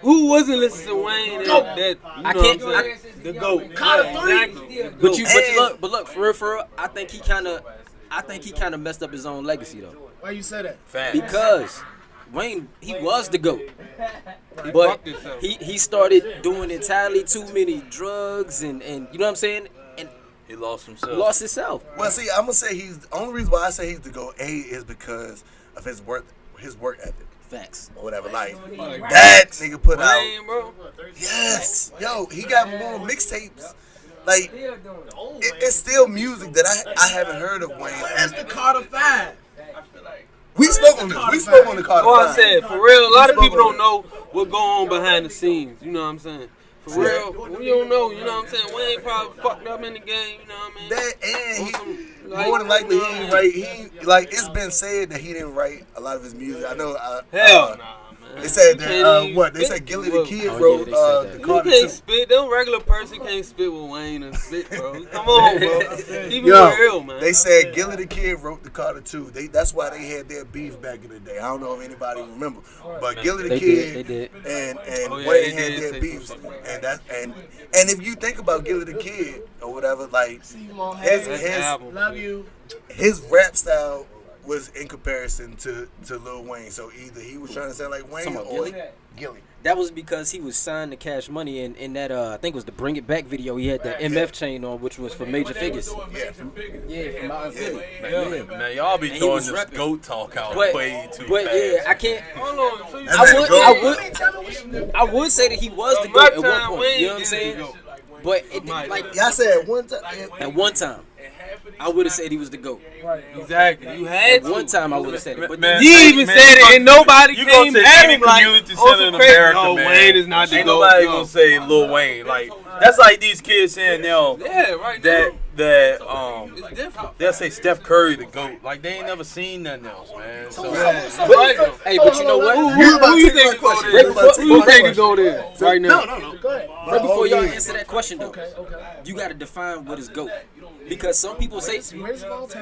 who wasn't listening to Wayne? That I can't. the GOAT. But look, for real, I think he kind of messed up his own legacy though. Why you say that? Because Wayne, he was the GOAT, but he started doing entirely too many drugs and you know what I'm saying, and He lost himself. lost himself. Well, see, I'm gonna say he's the only reason why I say he's the GOAT. Is because of his work ethic. Facts. Or whatever, like that nigga put out. Wayne, bro. Yes, yo, he got more mixtapes. Like it's still music that I haven't heard of Wayne. That's the Carter 5. We spoke on this. We spoke on the Carter Well, I 5. said, for real, a lot of people don't know what go on behind the scenes. You know what I'm saying? For real, we don't know. You know what I'm saying? Wayne probably fucked up in the game. You know what I mean? That and he, Like, more than likely he ain't write. He like it's been said that he didn't write a lot of his music. I know. Hell nah, man. They said You that can't what they even said. spit. Gilly the Kid Oh, wrote yeah, they said that. the You Carter can't 2. spit. Them regular person can't spit with Wayne and spit, bro. Come on, bro. Keep it Yo, real, man. they said Gilly the Kid wrote the Carter 2. That's why they had their beef back in the day. I don't know if anybody remember, but Gilly the They Kid did. and Oh, yeah, Wayne they had did their say beefs, some shit. and if you think about Gilly the Kid or whatever, like Love you. his rap style was in comparison to Lil Wayne. So either he was trying to sound like Wayne Talking about or Gilly? Gilly. That was because he was signed to Cash Money in that I think it was the Bring It Back video. He had that MF chain on, which was for Major Figures. Yeah. Yeah, from out in Philly. Man, y'all be And he throwing was this rapping. GOAT talk out But way too but fast. yeah, I can't. Hold on. So you I would say that he was the GOAT at one point. You know what I'm saying? But it didn't, like Y'all said one time. at one time, I would have said he was the GOAT. Exactly. You had At one time, I would have said it. But Man, He even man, said it, and nobody you came go to at any him like, community oh, center in some crazy. America, No, man. Wayne is not the Ain't GOAT. nobody No. gonna say Lil Wayne. Like that's like these kids saying now Yeah, right. that It's different. they'll say Steph Curry the GOAT. Like they ain't never seen nothing else, man. So hey, but you know what? Who you think is go there? Who you think is go there right now? No. Go ahead. Right before y'all answer that question, though, you got to define what is GOAT. Because some people say,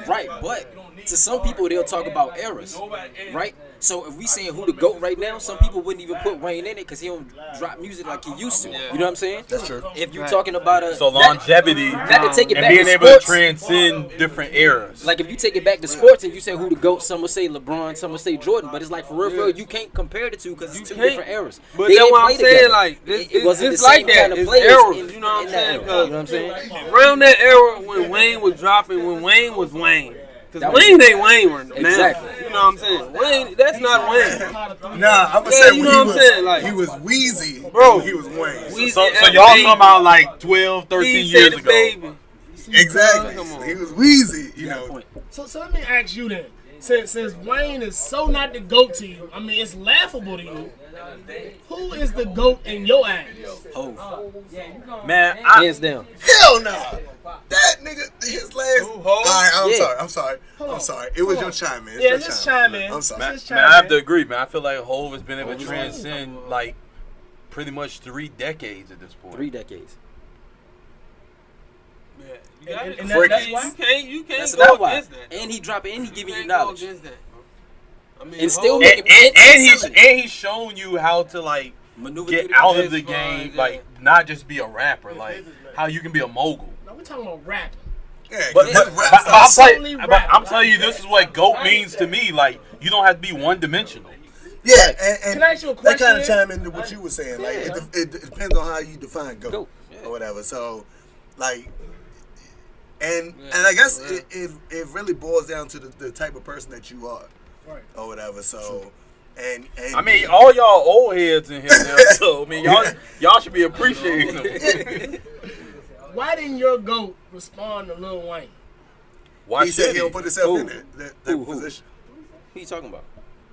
right, but to some people they'll talk about eras, right? So if we saying who the GOAT right now, some people wouldn't even put Wayne in it because he don't drop music like he used to. You know what I'm saying? That's true. If you're talking about a so longevity not to take it and back being to able sports, to transcend different eras. like if you take it back to sports and you say who the GOAT, some will say LeBron, some will say Jordan, but it's like for real, you can't compare the two because it's two different eras. But They that's didn't what play I'm saying. together. Like It wasn't it's the same like that. kind of It's players eras. You know what I'm in that saying? era. You know what I'm saying? Around that era when Wayne was dropping, when Wayne was Wayne. Because That was- Wayne ain't Wayne right now. Exactly. You know what I'm saying? Wayne, that's not Wayne. Nah, I'm gonna Yeah, say you when know what I'm saying, like- he was Wheezy, Bro. he was Wayne. We- So Weezy y'all and talking about like 12, 13 He years said the ago. baby. Exactly. Come on. He was Wheezy, you Got a know. point. So let me ask you then. Since Wayne is so not the GOAT to you, I mean it's laughable to you. Who is the GOAT in your eyes? Oh, Man, hands down. Hell no. That nigga, his last. Who, All Ho? right, Yeah. I'm sorry. It was your chime in. Yeah, just chime in. I'm sorry. man, Just man, I have chime to in. agree, man. I feel like Hov has been able to transcend like pretty much 3 decades at this point. 3 decades. Yeah, you got it. And that's why. You can't That's go not why. against that. And he dropping, and he giving you can't go knowledge. against that. I mean, And still Ho- make it- And he's shown you how to like Maneuver get through the out game. of the That's fine, game, yeah. like not just be a rapper, like how you can be a mogul. No, we're talking about rapping. Yeah, But, but rap I'm style- solely but rap. I'm telling you, this is what GOAT means to me. Like you don't have to be one dimensional. Yeah, and Can I ask you a that question? kind of chime into what you were saying. Like it depends on how you define GOAT Goat, or whatever. So, like, and I guess it really boils down to the type of person that you are, Right. or whatever. So, and I mean, all y'all old heads in here now, so I mean, y'all should be appreciating them. Why didn't your GOAT respond to Lil Wayne? Why he said should he he? don't put himself Who? in that Who? position. Who you talking about?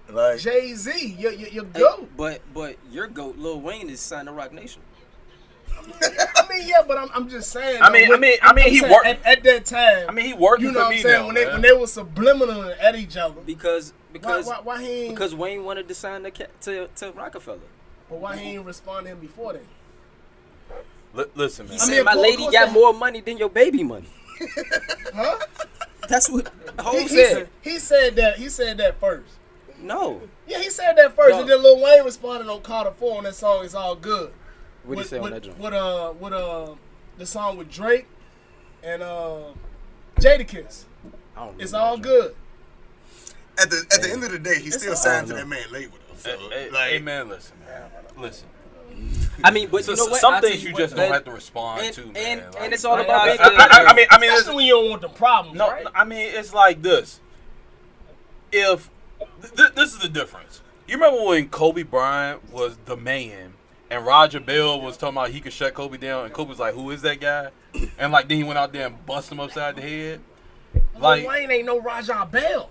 Like, Jay-Z, your Hey, GOAT. but your GOAT, Lil Wayne, is signed to Rock Nation. I mean, yeah, but I'm just saying. I mean, though, I mean, he saying worked. at that time. I mean, he working you know for what me I'm saying? now, when man. they were subliminal at each other. Because Why he ain't? because Wayne wanted to sign to Rockefeller. But why he ain't respond to him before then? Listen, man. He I said mean, my of lady course got they- more money than your baby money. Huh? That's what Hov He said. said that. He said that first. No. Yeah, he said that first, No. and then Lil Wayne responded on Carter 4 on that song. It's all good. What did he say on that joint? With the song with Drake and Jadakiss. I don't remember It's that all joint. good. at the end of the day, he's still signed to know. that man label though. So, Hey, man, listen. I mean, but you know what? Some I'll tell things you what, just man, don't have to respond and, to, man. and, Like, and it's all about I- making I mean, it's, Especially when you don't want the problems, no, right? I mean, it's like this. If this is the difference. You remember when Kobe Bryant was the man, and Roger Bell was talking about he could shut Kobe down, and Kobe was like, "Who is that guy?" And like then he went out there and bust him upside the head. Lil Wayne ain't no Rajah Bell.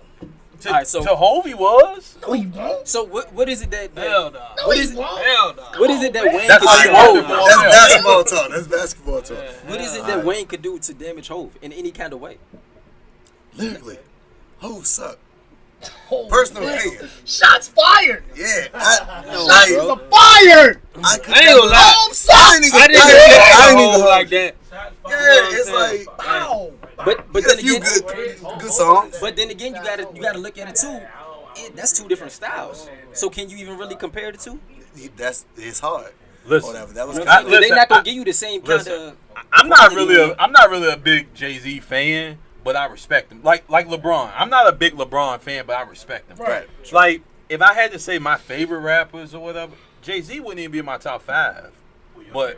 To, All right, so- to Hovey was. No, he won't. So what is it that Hell no. No, what he is it? won't. Hell no. What is it that Wayne That's could do? like to Hov. Hov? That's basketball talk. That's basketball talk. What is it that Wayne could do to damage Hov in any kind of way? Literally, Hov suck. Personal opinion. Shots fired. Yeah, Shots is a fire. I ain't gonna lie. Hov sucks. I didn't even like that. Yeah, it's like Wow. But a then few again, good songs. but then again, you gotta look at it too. That's two different styles. So can you even really compare the two? It's hard. Listen, Whatever. That was You know kind what I'm saying? They listen, not gonna give you the same kind listen, of. I'm not really a big Jay-Z fan, but I respect him. Like LeBron. I'm not a big LeBron fan, but I respect him. Right. Like, if I had to say my favorite rappers or whatever, Jay-Z wouldn't even be in my top 5. But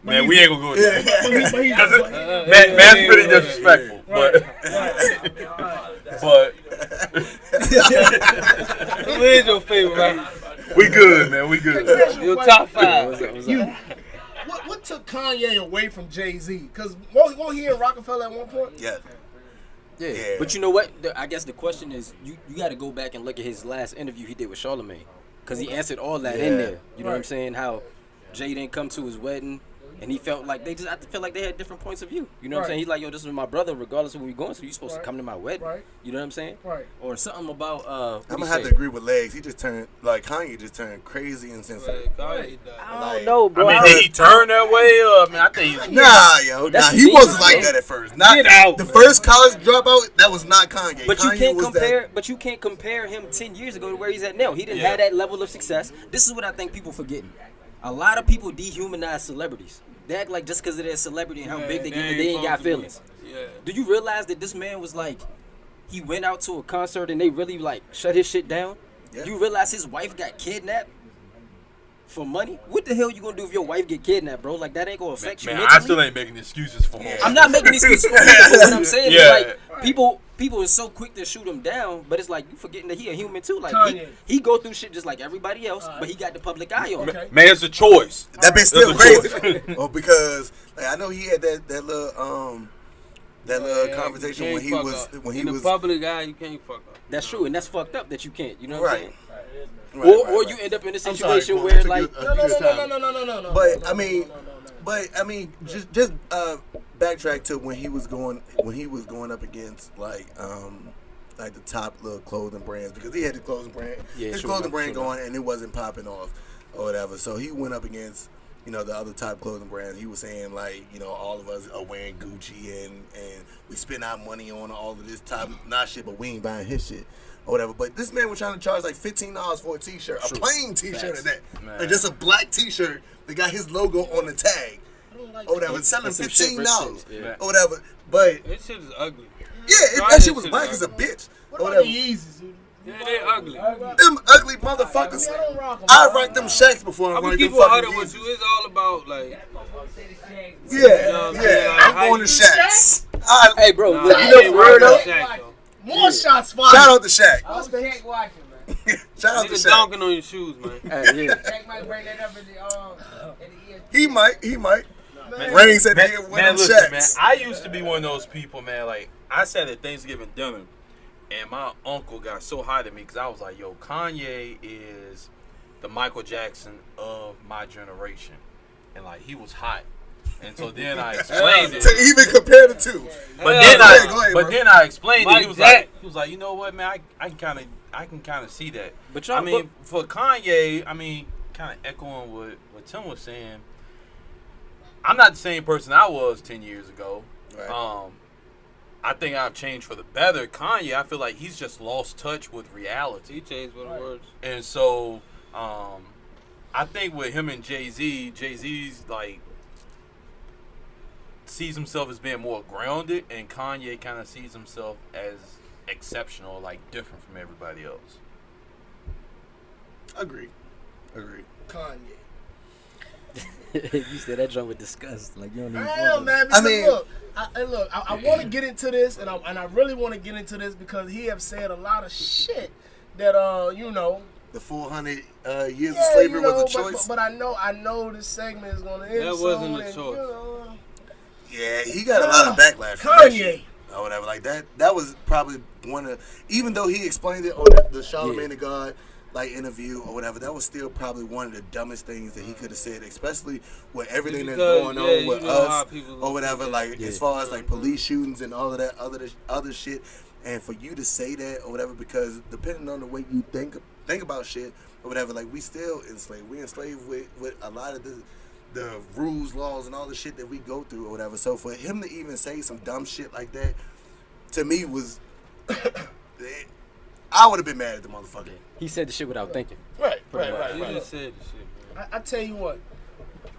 man, we ain't gonna go with that. But he's- Man's pretty disrespectful. But Who is your favorite rapper? we good, man. We good. Your top 5. What took Kanye away from Jay-Z? Because won't he in Rockefeller at one point? Yeah. Yeah. Yeah. But you know what? I guess the question is, you got to go back and look at his last interview he did with Charlamagne, because he answered all that in there. You know what I'm saying? How Jay didn't come to his wedding, and he felt like I feel like they had different points of view. You know what I'm saying? He's like, yo, this is my brother, regardless of where we going. So you supposed to come to my wedding. Right. You know what I'm saying? Right. Or something about. I'm gonna have to agree with Legs. He just turned Kanye just turned crazy and sensitive. I don't know, bro. I mean, did he turn that way? I think he's He wasn't like that at first. Not the first college dropout. That was not Kanye. But Kanye you can't was compare. That, But you can't compare him 10 years ago to where he's at now. He didn't have that level of success. This is what I think people forgetting. A lot of people dehumanize celebrities. They act like just because of their celebrity and how big they get, they ain't got feelings. Yeah. Do you realize that this man was like, he went out to a concert and they really like shut his shit down? Yeah. You realize his wife got kidnapped for money? What the hell you gonna do if your wife get kidnapped, bro? Like that ain't gonna affect you man, mentally. I still ain't making excuses for him. I'm not making excuses for him. But what I'm saying is like people is so quick to shoot him down, but it's like you forgetting that he a human too. Like he go through shit just like everybody else, but he got the public eye on him. Man, it's a choice. that bitch still crazy. Well, because like, I know he had that little conversation when he was in the public eye, you can't fuck up. That's true, and that's fucked up that you can't. You know what I'm saying? Right, Or you end up in a situation where like No. But I mean, just backtrack to when he was going up against like the top little clothing brands, because he had the clothing brand, clothing brand going, and it wasn't popping off or whatever. So he went up against the other top clothing brands. He was saying like all of us are wearing Gucci and we spend our money on all of this top notch shit, but we ain't buying his shit. Or whatever, but this man was trying to charge like $15 for a T-shirt, a plain T-shirt at that, like just a black T-shirt that got his logo on the tag, or whatever, selling $15 or whatever. But This shit is ugly. yeah, that shit was black as a bitch. What Or about whatever. the Yeezys? Yeah, they ugly. Them ugly motherfuckers. I rank them Shaqs before I I'm gonna rank keep them it fucking 100 with you. Yeezys. It's all about like. Yeah. I'm going to Shaqs. hey bro, Nah, look, I you know ain't word worried up. about Shaq, though. More shots fired. Shout out to Shaq. What's the heck watching, man? Shout out to Nigga Shaq. dunking on your shoes, man. Hey, yeah. Shaq might bring that up in the ESPN. He might. Rayne said he went Man, on listen, man. Shaqs. I used to be one of those people, man. Like I said at Thanksgiving dinner, and my uncle got so hot at me because I was like, "Yo, Kanye is the Michael Jackson of my generation," and like he was hot. And so then I explained it. To even compare the two. But then I explained it. He was like, you know what, man? I can kind of see that. But I mean, for Kanye, kind of echoing what Tim was saying. I'm not the same person I was 10 years ago. Right. I think I've changed for the better. Kanye, I feel like he's just lost touch with reality. He changed with the words. And so, I think with him and Jay-Z's like sees himself as being more grounded, and Kanye kind of sees himself as exceptional, like different from everybody else. Agreed. Kanye. You said that joint with disgust. Like you don't even. Hell, man. Because I want to get into this, and I really want to get into this because he have said a lot of shit that The 400 years of slavery was a choice. But I know this segment is going to end. That wasn't a choice. Yeah, he got a lot of backlash from that Kanye. shit, or whatever. Like that was probably one of, even though he explained it on the Charlamagne the God like interview or whatever, that was still probably one of the dumbest things that he could have said, especially with everything that's going on with us or whatever. Like as far as like police shootings and all of that other shit, and for you to say that or whatever, because depending on the way you think about shit or whatever, like we still enslaved. We enslaved with a lot of the rules, laws, and all the shit that we go through or whatever. So for him to even say some dumb shit like that, to me was. I would have been mad at the motherfucker. He said the shit without thinking. Right. He just said the shit, man. I tell you what,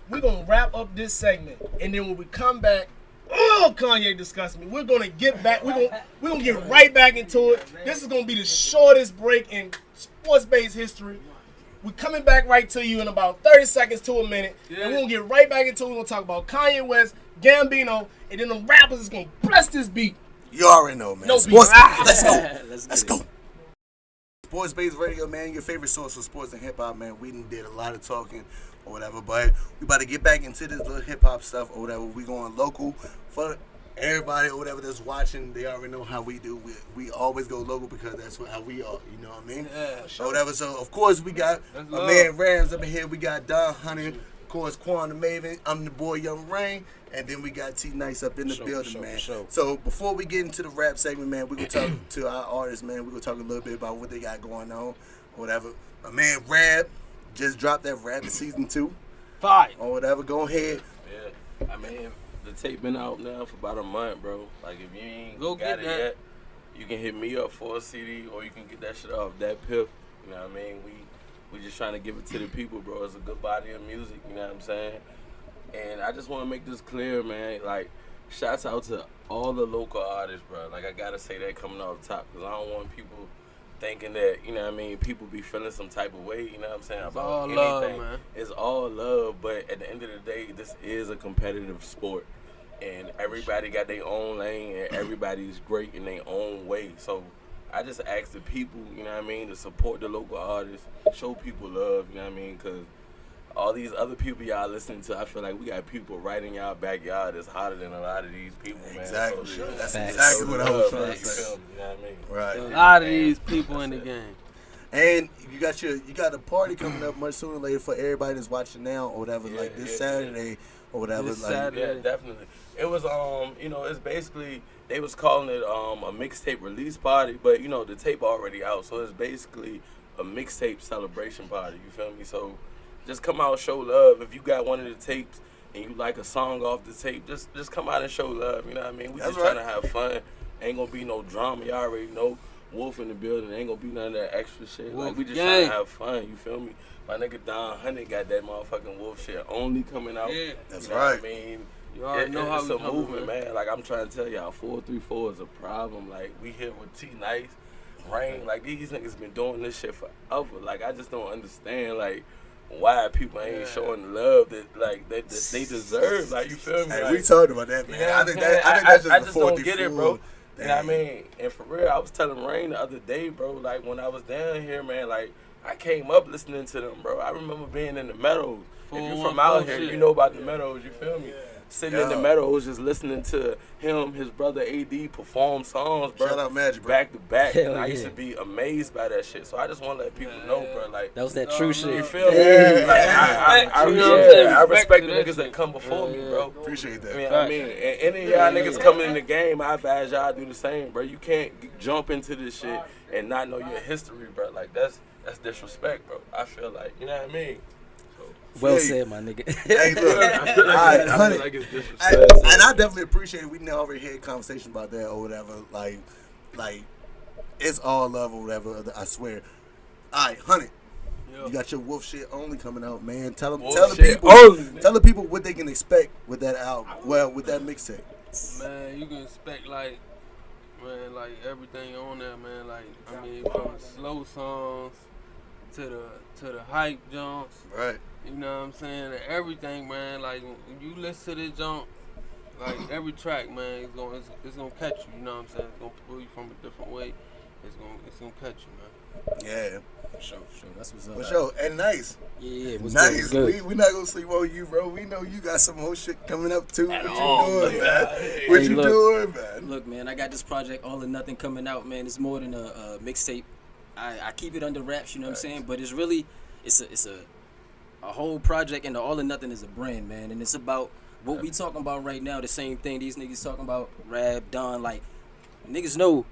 we're going to wrap up this segment, and then when we come back, oh, Kanye disgusts me. We're going to get back. We're going to get right back into it. This is going to be the shortest break in sports-based history. We're coming back right to you in about 30 seconds to a minute, and we're going to get right back into it. We're going to talk about Kanye West, Gambino, and then the rappers is going to bless this beat. You already know, man. No Sports, let's go. Let's go. Sports Based Radio, man, your favorite source for sports and hip hop, man. We did a lot of talking or whatever, but we about to get back into this little hip hop stuff or whatever. We going local for everybody or whatever that's watching. They already know how we do. We always go local because that's how we are. You know what I mean? Yeah. Or whatever. So of course we got my man Rams up in here. We got Don Hunnit, of course Quan the Maven. I'm the boy Young Rayne. And then we got T Nyce up in the building, man. So before we get into the rap segment, man, we're going to talk to our artists, man. We're going to talk a little bit about what they got going on or whatever. My man Rabb just dropped that Rap Season 2. Fine. Or whatever. Go ahead. Yeah, I mean, the tape been out now for about a month, bro. Like, if you ain't Go got get it that. yet, you can hit me up for a CD or you can get that shit off that Piff. You know what I mean? We just trying to give it to the people, bro. It's a good body of music, you know what I'm saying? And I just want to make this clear, man. Like, shouts out to all the local artists, bro. Like, I got to say that coming off top because I don't want people thinking that, you know what I mean, people be feeling some type of way, you know what I'm saying, about all anything. love, man. It's all love, but at the end of the day, this is a competitive sport. And everybody got their own lane and everybody's great in their own way. So I just ask the people, you know what I mean, to support the local artists, show people love, you know what I mean, because all these other people y'all listening to, I feel like we got people right in y'all backyard that's hotter than a lot of these people, man. Exactly. So, That's Facts. exactly what I was trying to you say. feel me, you know what I mean? Right. A lot of these people in the game. And you got a party coming up much sooner or later for everybody that's watching now or whatever, Yeah, like this yeah, Saturday or whatever. This like Saturday. Yeah, definitely. It was you know, it's basically they was calling it a mixtape release party, but you know the tape already out, so it's basically a mixtape celebration party. You feel me? So just come out, show love. If you got one of the tapes and you like a song off the tape, just come out and show love. You know what I mean? We That's just trying to have fun. Ain't gonna be no drama. Y'all already know. Wolf in the building. Ain't gonna be none of that extra shit. Wolf Like we just gang. trying to have fun. You feel me? My nigga Don Hunnit got that motherfucking Wolf shit only coming out. Yeah. That's You know right. what I mean? You already know how it's we a coming, movement, man. Like I'm trying to tell y'all, 434 is a problem. Like we here with T Nyce, Rayne. Like these niggas been doing this shit forever. Like I just don't understand like why people ain't showing the love that they deserve. Like you feel me? Hey, Like, we talked about that, man. you know I what think I'm saying? that's just I the just don't get it, 44 bro. You know what I thing. mean? And for real, I was telling Rayne the other day, bro, like when I was down here, man, like I came up listening to them, bro. I remember being in the Meadows. If you from out here, you know about the Meadows, you feel me? Sitting in the Meadows just listening to him, his brother AD perform songs, bro. Shout out Magic, bro. Back to back. Hell And I used yeah. to be amazed by that shit. So I just want to let people know, bro, like, That was that true you shit. feel me? Yeah. Like, I You know what I'm saying? I respect the Respect niggas to that come before me, bro. Appreciate that. I mean, and any of y'all niggas coming in the game, I advise y'all do the same, bro. You can't jump into this shit and not know your history, bro. Like that's disrespect, bro. I feel like, you know what I mean? Well Hey. said, my nigga. Hey, look. I feel Alright, like, Hunnit. it's I, disrespect. and I definitely appreciate it. We never had a conversation about that or whatever. Like it's all love or whatever. I swear. All right, Hunnit. You got your Wolf shit only coming out, man. Tell Wolf the shit people. only, man. Tell the people what they can expect with that album. Well, with that mixtape. Man, you can expect like everything on there, man. Like I mean, from the slow songs to the hype jumps. Right. You know what I'm saying? And everything, man. Like when you listen to this jump, like every track, man, it's gonna catch you. You know what I'm saying? It's gonna pull you from a different way. It's gonna catch you, man. Yeah. Sure. That's what's up. For sure. And Nyce. Yeah, what's Nice. good? We not gonna sleep on you, bro. We know you got some more shit coming up too. What all, you doing, man? man. What Hey, you look. doing, man? Look, man, I got this project All or Nothing coming out, man. It's more than a mixtape. I keep it under wraps. You know what I'm saying? But it's really it's a whole project, and the All or Nothing is a brand, man, and it's about what we talking about right now. The same thing these niggas talking about. Rab, Don, like niggas know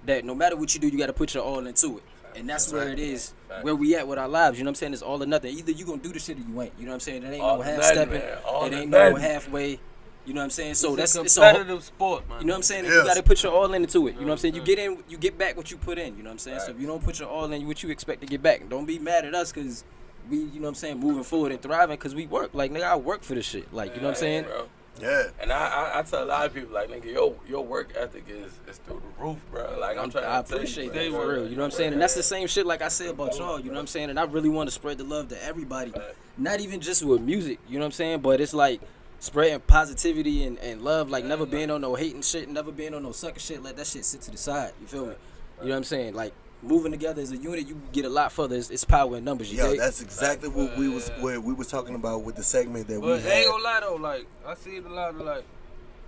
that no matter what you do, you got to put your all into it. And that's where it is, where we at with our lives. You know what I'm saying? It's all or nothing. Either you gonna do the shit or you ain't. You know what I'm saying? It ain't no half stepping. It ain't no halfway. You know what I'm saying? So it's a it's competitive sport, man. You know what I'm saying? You got to put your all into it. You know what I'm saying? You get in, you get back what you put in. You know what I'm saying? So if you don't put your all in, what you expect to get back. Don't be mad at us because we, you know what I'm saying, moving forward and thriving because we work. Like, nigga, I work for this shit. Like, you know what I'm saying? Bro. Yeah. And I tell a lot of people, like, nigga, your work ethic is through the roof, bro. Like, I'm trying to appreciate tell you, that for real. You know what I'm saying? And that's the same shit like I said about y'all. You know what I'm saying? And I really want to spread the love to everybody. Not even just with music. You know what I'm saying? But it's like spreading positivity and love. Like, never being on no hating shit. Never being on no sucker shit. Let that shit sit to the side. You feel me? You know what I'm saying? Like, moving together as a unit, you get a lot further. It's power in numbers. Yo, that's exactly what we was talking about with the segment that we had. But ain't gonna lie though, like I see it a lot of like,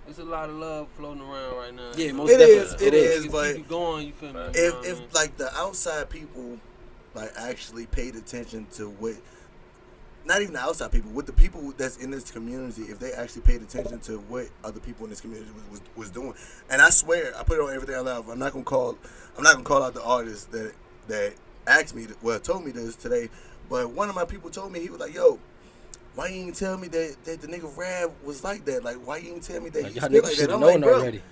it's a lot of love floating around right now. Yeah, most definitely. It is. But keep going, you feel me? If like the outside people, like actually paid attention to what, not even the outside people, with the people that's in this community, if they actually paid attention to what other people in this community was doing, and I swear, I put it on Everything I Love. I'm not gonna call out the artist that asked me, told me this today, but one of my people told me, he was like, "Yo, why you didn't tell me that the nigga Rab was like that? Like, why you didn't tell me that he spit like that?" I'm like, bro, already.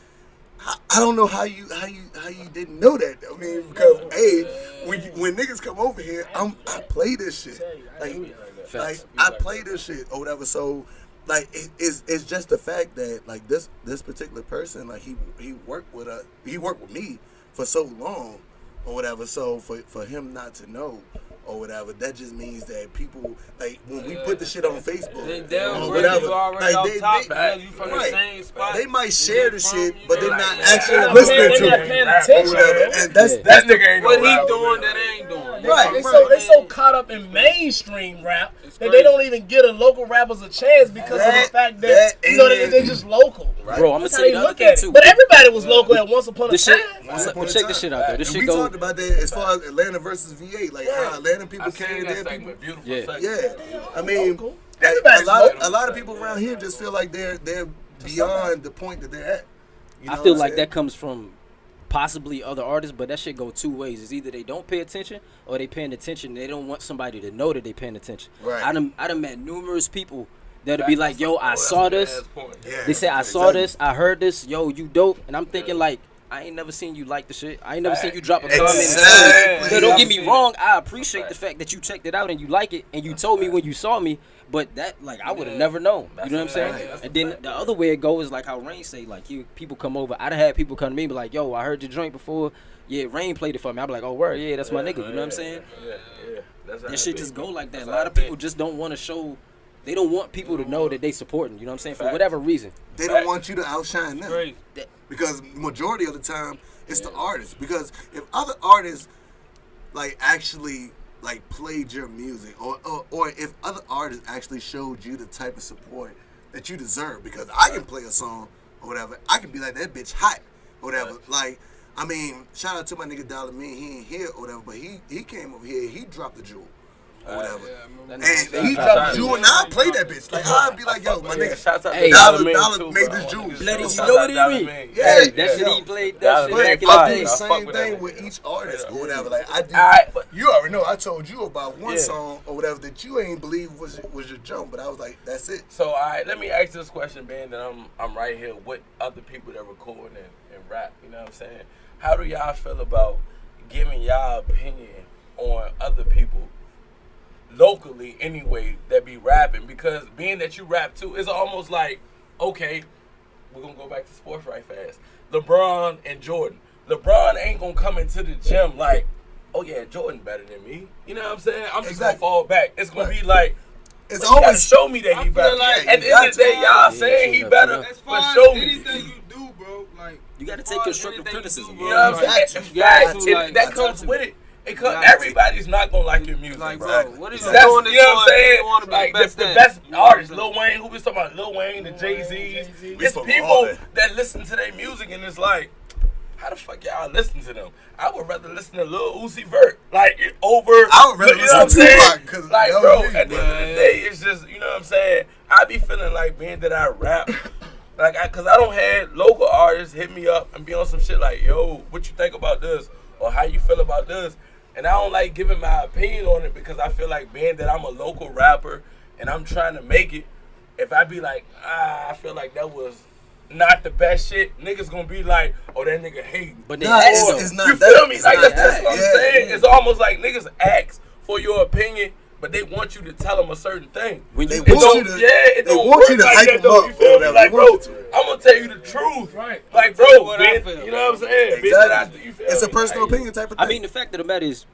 I don't know how you didn't know that. I mean, because when niggas come over here, I play this shit. Like I play this shit or whatever. So like it's just the fact that like this particular person, like he worked with me for so long or whatever. So for him not to know or whatever, that just means that people, like, when we put the shit on Facebook or whatever, like you from the same spot. They might share the shit, but they're not actually listening to it or whatever. And that's nigga ain't what he doing that they ain't doing. Right. They so caught up in mainstream rap that they don't even give the local rappers a chance because of the fact that you know they just local. Right. Bro, I'm gonna say the other thing too. But everybody was local at once upon a time. Check this shit out though. This shit we talked about that as far as Atlanta versus V8, like how Atlanta people carry their people. Yeah. I mean, a lot of people around here just feel like they're beyond the point that they're at. I feel like that comes from possibly other artists, but that shit go two ways. It's either they don't pay attention or they paying attention. They don't want somebody to know that they paying attention. Right. I done met numerous people that'll be like, "Yo, I saw this." They say, "I saw this. I heard this. Yo, you dope." And I'm thinking like, I ain't never seen you like the shit. I ain't never seen you drop a comment. So don't get me wrong. I appreciate the fact that you checked it out and you like it and you told me when you saw me. But that, like, I would have never known. You know what I'm saying? And then the other way it goes is like how Rayne say, like, people come over. I done had people come to me and be like, "Yo, I heard your joint before. Yeah, Rayne played it for me." I be like, "Oh, word, yeah, that's my nigga." You know what I'm saying? Yeah. That shit just go like that. A lot of people just don't want to show. They don't want people to know that they supporting. You know what I'm saying? For whatever reason. They don't want you to outshine them. Because majority of the time, it's the artist. Because if other artists, like, actually, like, played your music, or if other artists actually showed you the type of support that you deserve, because I can play a song or whatever, I can be like, that bitch hot or whatever. Like, I mean, shout out to my nigga Dollar Man, he ain't here or whatever, but he came over here, he dropped the jewel. Or whatever. And he dropped the jewel, and I'll play that bitch. Like, I'll be like, "Yo, my nigga, Dollar made this jewel." Bloody, you know what I mean? Yeah, that shit he played. That shit back in I the do day. the same thing with each artist or whatever. Like, I do. You already know. I told you about one song or whatever that you ain't believe was your jump, but I was like, that's it. So, all right, let me ask this question, Ben. That I'm right here with other people that record and rap. You know what I'm saying? How do y'all feel about giving y'all opinion on other people? Locally anyway that be rapping, because being that you rap too, it's almost like, okay, we're gonna go back to sports right fast. LeBron and Jordan. LeBron ain't gonna come into the gym like, "Oh yeah, Jordan better than me." You know what I'm saying? I'm just gonna fall back. It's gonna be like, it's always show me that he better. Like, at the end of the day, y'all saying he better, but show me. Anything you do, bro, like you gotta take constructive criticism. You know what I'm saying? That comes with it. Everybody's not gonna like your music, like, bro. What is you know what I'm saying? Like the best artists, Lil Wayne. Who we talking about? Lil Wayne, the Jay-Z's. It's people that listen to their music and it's like, how the fuck y'all listen to them? I would rather listen to Lil Uzi Vert, like over. I would rather listen to Tupac, because like, bro, at the end of the day, it's just, you know what I'm saying? I be feeling like, being that I rap, like, cause I don't have local artists hit me up and be on some shit like, yo, what you think about this, or how you feel about this, and I don't like giving my opinion on it because I feel like, being that I'm a local rapper and I'm trying to make it, if I be like, I feel like that was not the best shit, niggas gonna be like, oh, that nigga hating. But it's not you that. feel me? Like, that's what I'm Yeah. saying. It's almost like niggas ask for your opinion, but they want you to tell them a certain thing. When They you, want you to. It They don't want work you to like hype that, them though. up. You feel me? or Like, they bro, want you to. I'm gonna tell you the truth. Right. Like, bro, what I man, feel. you know what I'm saying? Exactly. Bitch, that you feel It's a me? personal Like, opinion type of thing. I mean, the fact of the matter is,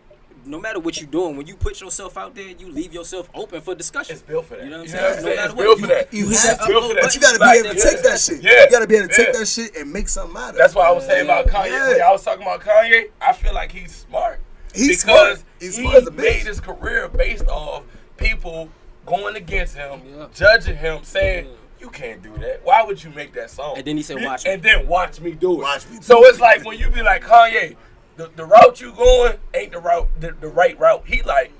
no matter what you're doing, when you put yourself out there, you leave yourself open for discussion. It's built for that. You know what I'm You know saying? what I'm No saying? matter It's what, built for that. You hit have that to, built for upload that. but you button. gotta be able to Yeah. take that shit. Yeah. You gotta be able to take Yeah. that shit and make something out of it. That's why I was saying about Kanye. Yeah. When y'all was talking about Kanye, I feel like he's smart. He's because smart. He's he smart as a bitch. made his career based off people going against him, Yeah. judging him, saying, you can't do that. Why would you make that song? And then he said, watch me. And then watch me do it. Watch me do So it's like when you be like, Kanye, the route you going ain't the route, the right route. He like,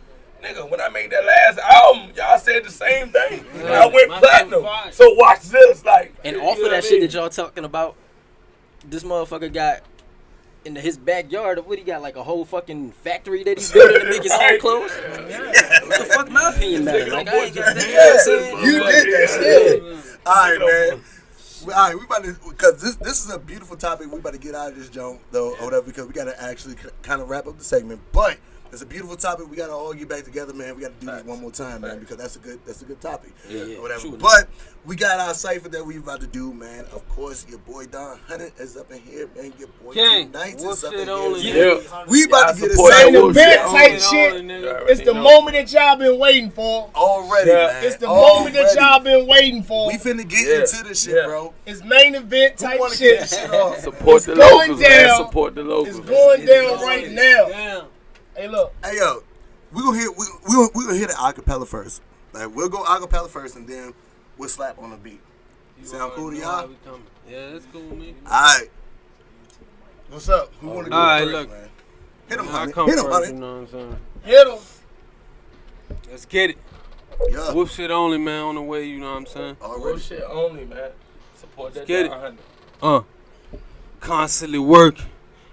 nigga, when I made that last album, y'all said the same thing. And I went My platinum. shit fire. So watch this. Like, And you off know of that what I shit mean? that y'all talking about, this motherfucker got in his backyard. What he got, like a whole fucking factory that he's building to make his own clothes? What the fuck my opinion matter? Like, I ain't got that. You know what I'm saying? You did that shit. All right, man. All right, we about to, because this is a beautiful topic. We about to get out of this joint though, or whatever, because we got to actually kind of wrap up the segment. But it's a beautiful topic. We got to all get back together, man. We got to do this one more time, man, because that's a good topic. Yeah, or whatever. truly. But we got our cipher that we about to do, man. Of course, your boy Don Hunnit is up in here, man. Your boy King, Nyce what is up shit in only, here. Yeah. We about to get a support Main that segment bullshit. event type Shit shit. only, nigga. You already It's the know. moment that y'all been waiting for. already, Yeah. man. It's the moment that Already. y'all been waiting for. We finna get Yeah. into this shit, Yeah. bro. It's main event Who type wanna shit. kick shit off? Support It's the going locals, man. down. Support the locals. It's going down right now. Damn. Hey, look. Hey yo, we gonna hit the acapella first. Like we'll go acapella first, and then we'll slap on the beat. Sound cool to You know how y'all? we coming. Yeah, that's cool with me. All right. What's up? Who wanna go All right, first, look. man? Hit him, I honey. come Hit him, first, honey. you know what I'm saying? Hit him. Let's get it. Yeah. Whoop shit only, man, on the way, you know what I'm saying? Already. Bullshit only, man. Support that. Get it. 100. Constantly working.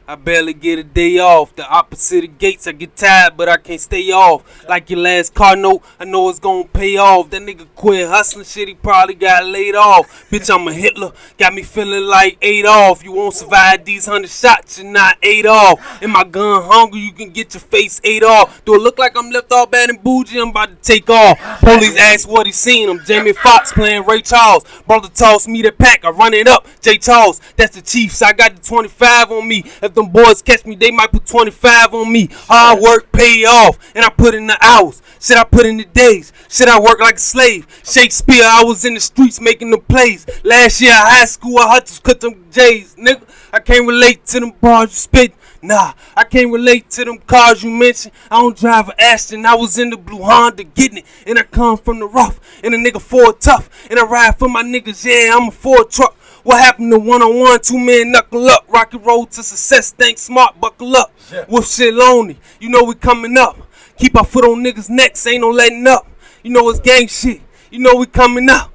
I barely get a day off. The opposite of Gates, I get tired, but I can't stay off. Like your last car note, I know it's gonna pay off. That nigga quit hustling shit, he probably got laid off. Bitch, I'm a Hitler, got me feeling like Adolf. You won't survive these 100 shots, you're not Adolf. And my gun hungry, you can get your face ate off. Do it look like I'm left all bad and bougie? I'm about to take off. Police ask what he seen. I'm Jamie Foxx playing Ray Charles. Brother toss me the pack, I run it up. Jay Charles, that's the Chiefs. I got the 25 on me. If them boys catch me, they might put 25 on me. Hard work pay off, and I put in the hours. Shit, I put in the days. Shit, I work like a slave. Shakespeare, I was in the streets making the plays. Last year, high school, I had to cut them J's. Nigga, I can't relate to them bars you spit. Nah, I can't relate to them cars you mentioned. I don't drive an Aston. I was in the blue Honda getting it. And I come from the rough. And a nigga Ford tough. And I ride for my niggas. Yeah, I'm a Ford truck. What happened to one-on-one? 2 men knuckle up. Rocky road to success. Think smart, buckle up. Wolf shit lonely. You know we coming up. Keep our foot on niggas' necks. Ain't no letting up. You know it's gang shit. You know we coming up.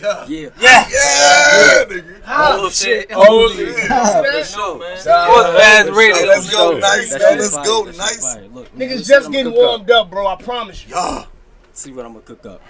Yeah. Yeah. Yeah, nigga. Oh, shit. That? Sure. What's fast rated? Let's go, Nyce, That man. shit's Let's go, fire. That shit's Nyce. fire. Look, Niggas this just shit getting I'ma cook up. warmed up, bro. I promise you. Yeah. See what I'm gonna cook up.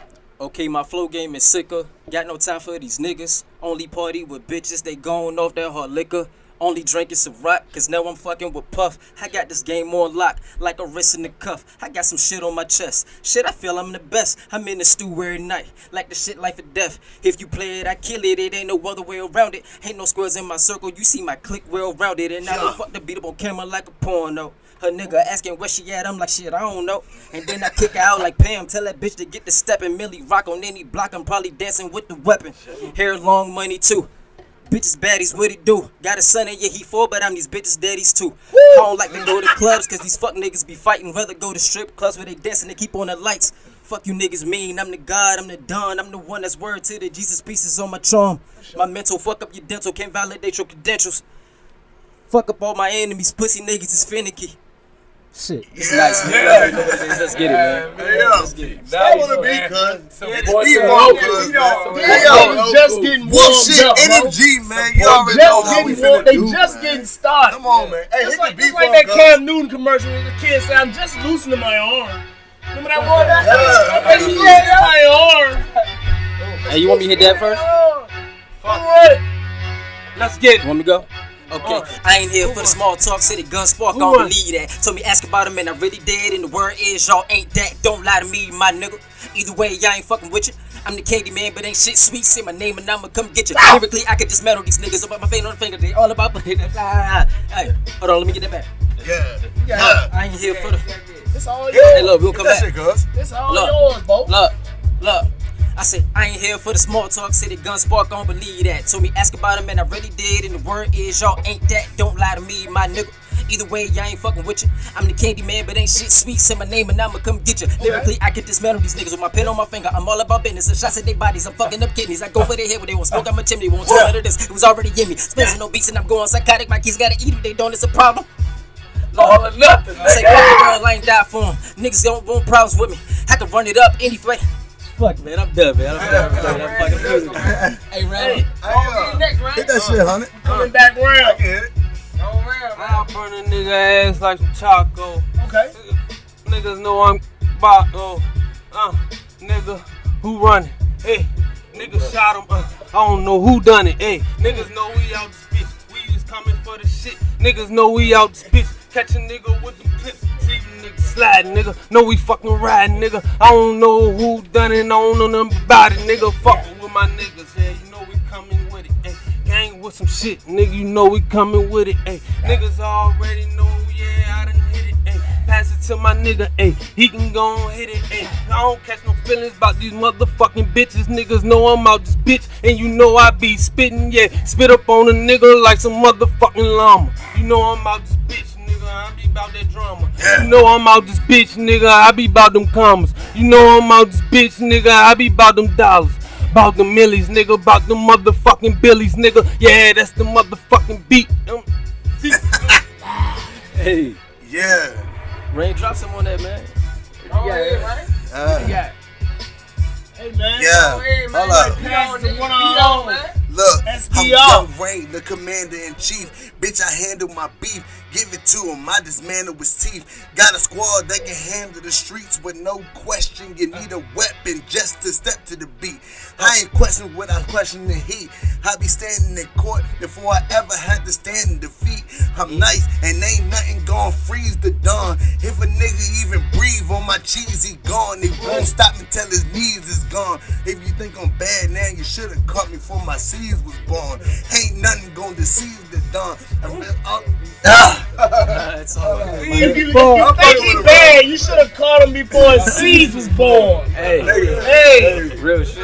Okay, my flow game is sicker. Got no time for these niggas. Only party with bitches, they going off that hard liquor. Only drinking some rock, cause now I'm fucking with Puff. I got this game on lock, like a wrist in the cuff. I got some shit on my chest. Shit, I feel I'm the best. I'm in the stew every night, like the shit life or death. If you play it, I kill it. It ain't no other way around it. Ain't no squares in my circle. You see my click well rounded, and I don't fuck the beat up on camera like a porno. Her nigga asking where she at, I'm like shit, I don't know. And then I kick her out like Pam, tell that bitch to get the step and Millie rock on any block. I'm probably dancing with the weapon. Hair long, money too. Bitches baddies, what it do? Got a son and yeah, he 4, but I'm these bitches daddies too. I don't like to go to clubs, cause these fuck niggas be fighting. Rather go to strip clubs where they dancing and keep on the lights. Fuck you niggas mean, I'm the God, I'm the Don, I'm the one that's word to the Jesus pieces on my charm. My mental fuck up your dental, can't validate your credentials. Fuck up all my enemies, pussy niggas is finicky. Shit, it's Yeah. nice, man. Let's get it, man. Let's get it. That was a beat, cuz. Just getting Wolf warmed shit, up, bro. energy, man. You already know how we finna They do, just man. getting started. Come on, man. Hey, It's hit like, the beat it's like for that him, Cam Newton commercial where the kid said, I'm just loosening my arm. Remember that one? I just loosening my arm. Hey, you want me to hit that first? Alright. Let's get it. Want me to go? Okay, I ain't here for the small talk, city gun spark, I don't believe that. Told me ask about him and I really did, and the word is y'all ain't that, don't lie to me, my nigga. Either way, y'all ain't fucking with you. I'm the candy man, but ain't shit sweet, say my name and I'ma come get you. Lyrically, I can dismantle these niggas about my finger on the finger, they all about hey, hold on, let me get that back. Yeah. I ain't here for the, It's all hey yours. look, we'll come That back. shit, cuz. It's all Look. yours, bro. Look. I said, I ain't here for the small talk, city gun spark, I don't believe that. Told me ask about him and I really did, and the word is y'all ain't that, don't lie to me, my nigga. Either way, y'all ain't fucking with you. I'm the candy man, but ain't shit sweet, say my name and I'ma come get you. Lyrically, I can dismantle these niggas with my pen on my finger. I'm all about business, and shots at their bodies, I'm fucking up kidneys. I go for their head when they won't smoke out my chimney, won't turn out of this. It was already in me, spending no beats and I'm going psychotic. My kids gotta eat if they don't, it's a problem. All or nothing. I say, fuck the world, I ain't die for them. Niggas don't want problems with me. I can run it up anyway. Fuck, man, I'm done, man. I'm fucking music. Hey, Randy. Next, right? Hit that shit, Hunnit. Coming back round. I can hit it. I'll burn a nigga ass like some Choco. Okay. Niggas know I'm Baco. Nigga, who run it? Hey, nigga shot him. I don't know who done it. Hey, niggas know we out this bitch. We just coming for the shit. Niggas know we out this bitch. Catch a nigga with the clips. See the nigga sliding, nigga. Know we fucking riding, nigga. I don't know who done it. I don't know nothing about it, nigga. Fucking with my niggas. Yeah, you know we coming with it. Hey, gang with some shit, nigga. You know we coming with it. Hey, niggas already know. Yeah, I done hit it. Hey, pass it to my nigga. Hey, he can go and hit it. Hey, I don't catch no feelings about these motherfucking bitches. Niggas know I'm out this bitch, and you know I be spitting. Yeah, spit up on a nigga like some motherfucking llama. You know I'm out this bitch. I be about that drama. You know I'm out this bitch, nigga. I be about them commas. You know I'm out this bitch, nigga. I be about them dollars. About them millies, nigga. About them motherfucking billies, nigga. Yeah, that's the motherfucking beat. Hey. Yeah. Rayne, drop some on that, man. Hey, man. Yeah. Hold up. Pass the one on, man. Look, I'm SBR. young Rayne, the commander-in-chief. Bitch, I handle my beef. Give it to him, I dismantle his teeth. Got a squad that can handle the streets with no question. You need a weapon just to step to the beat. I ain't questioning what I question the heat. I be standing in court before I ever had to stand in defeat. I'm nice and ain't nothing gon' freeze the dawn. If a nigga even breathe on my cheese, he gone. He won't stop until his knees is gone. If you think I'm bad now, you should've caught me before my seeds was born. Ain't nothing gon' deceive the dawn. It's all right. If you think he bad, you should have caught him before his seeds was born. Hey. Real shit.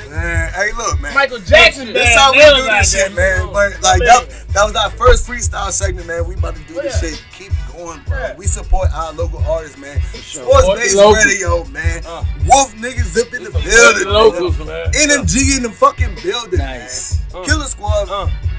Man, hey, look, man. Michael Jackson bad. That's how we Nails do out this there, shit, man. But like that was our first freestyle segment, man. We about to do this shit. Keep going, bro. Yeah. We support our local artists, man. Sports-based radio, man. Wolf niggas up in the building. Locals, man. NMG in the fucking building, Nice. man. Killer Squad.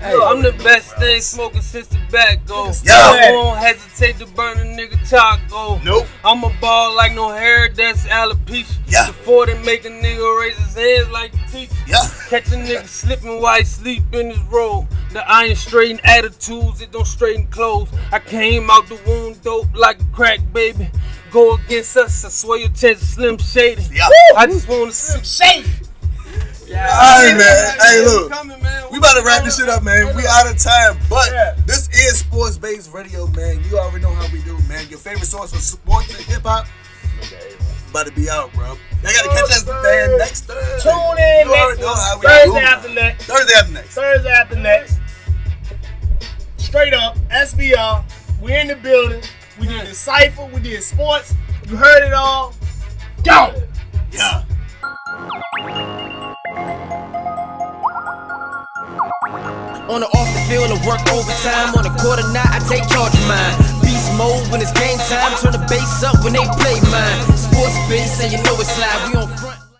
Hey, I'm the best thing smoking since tobacco. Yo. I won't hesitate to burn a nigga taco. Nope. I'm a ball like no hair, that's alopecia. Yeah. Before they make a nigga raise his hands like the teacher. Yeah. Catch a nigga slipping while he sleep in his robe. The iron straighten attitudes, it don't straighten clothes. I came out the womb dope like a crack baby. Go against us, I swear your chance is slim shady. Yeah. I just wanna see Shady. Alright, man. Hey, look. coming, man. We about to wrap this shit up, man. We out of time, but Yeah. this is sports-based radio, man. You already know how we do, man. Your favorite source for sports and hip-hop about to be out, bro. They gotta catch us, man, next Thursday. Tune in You already next know how we Thursday do. after next. Thursday after next. Thursday after next. Straight up, SBR. We in the building. We did the cypher. We did sports. You heard it all. Go. Yeah. On the off the field, I work overtime. On the quarter night, I take charge of mine. Beast mode when it's game time. Turn the bass up when they play mine. Sports base, and you know it's live. We on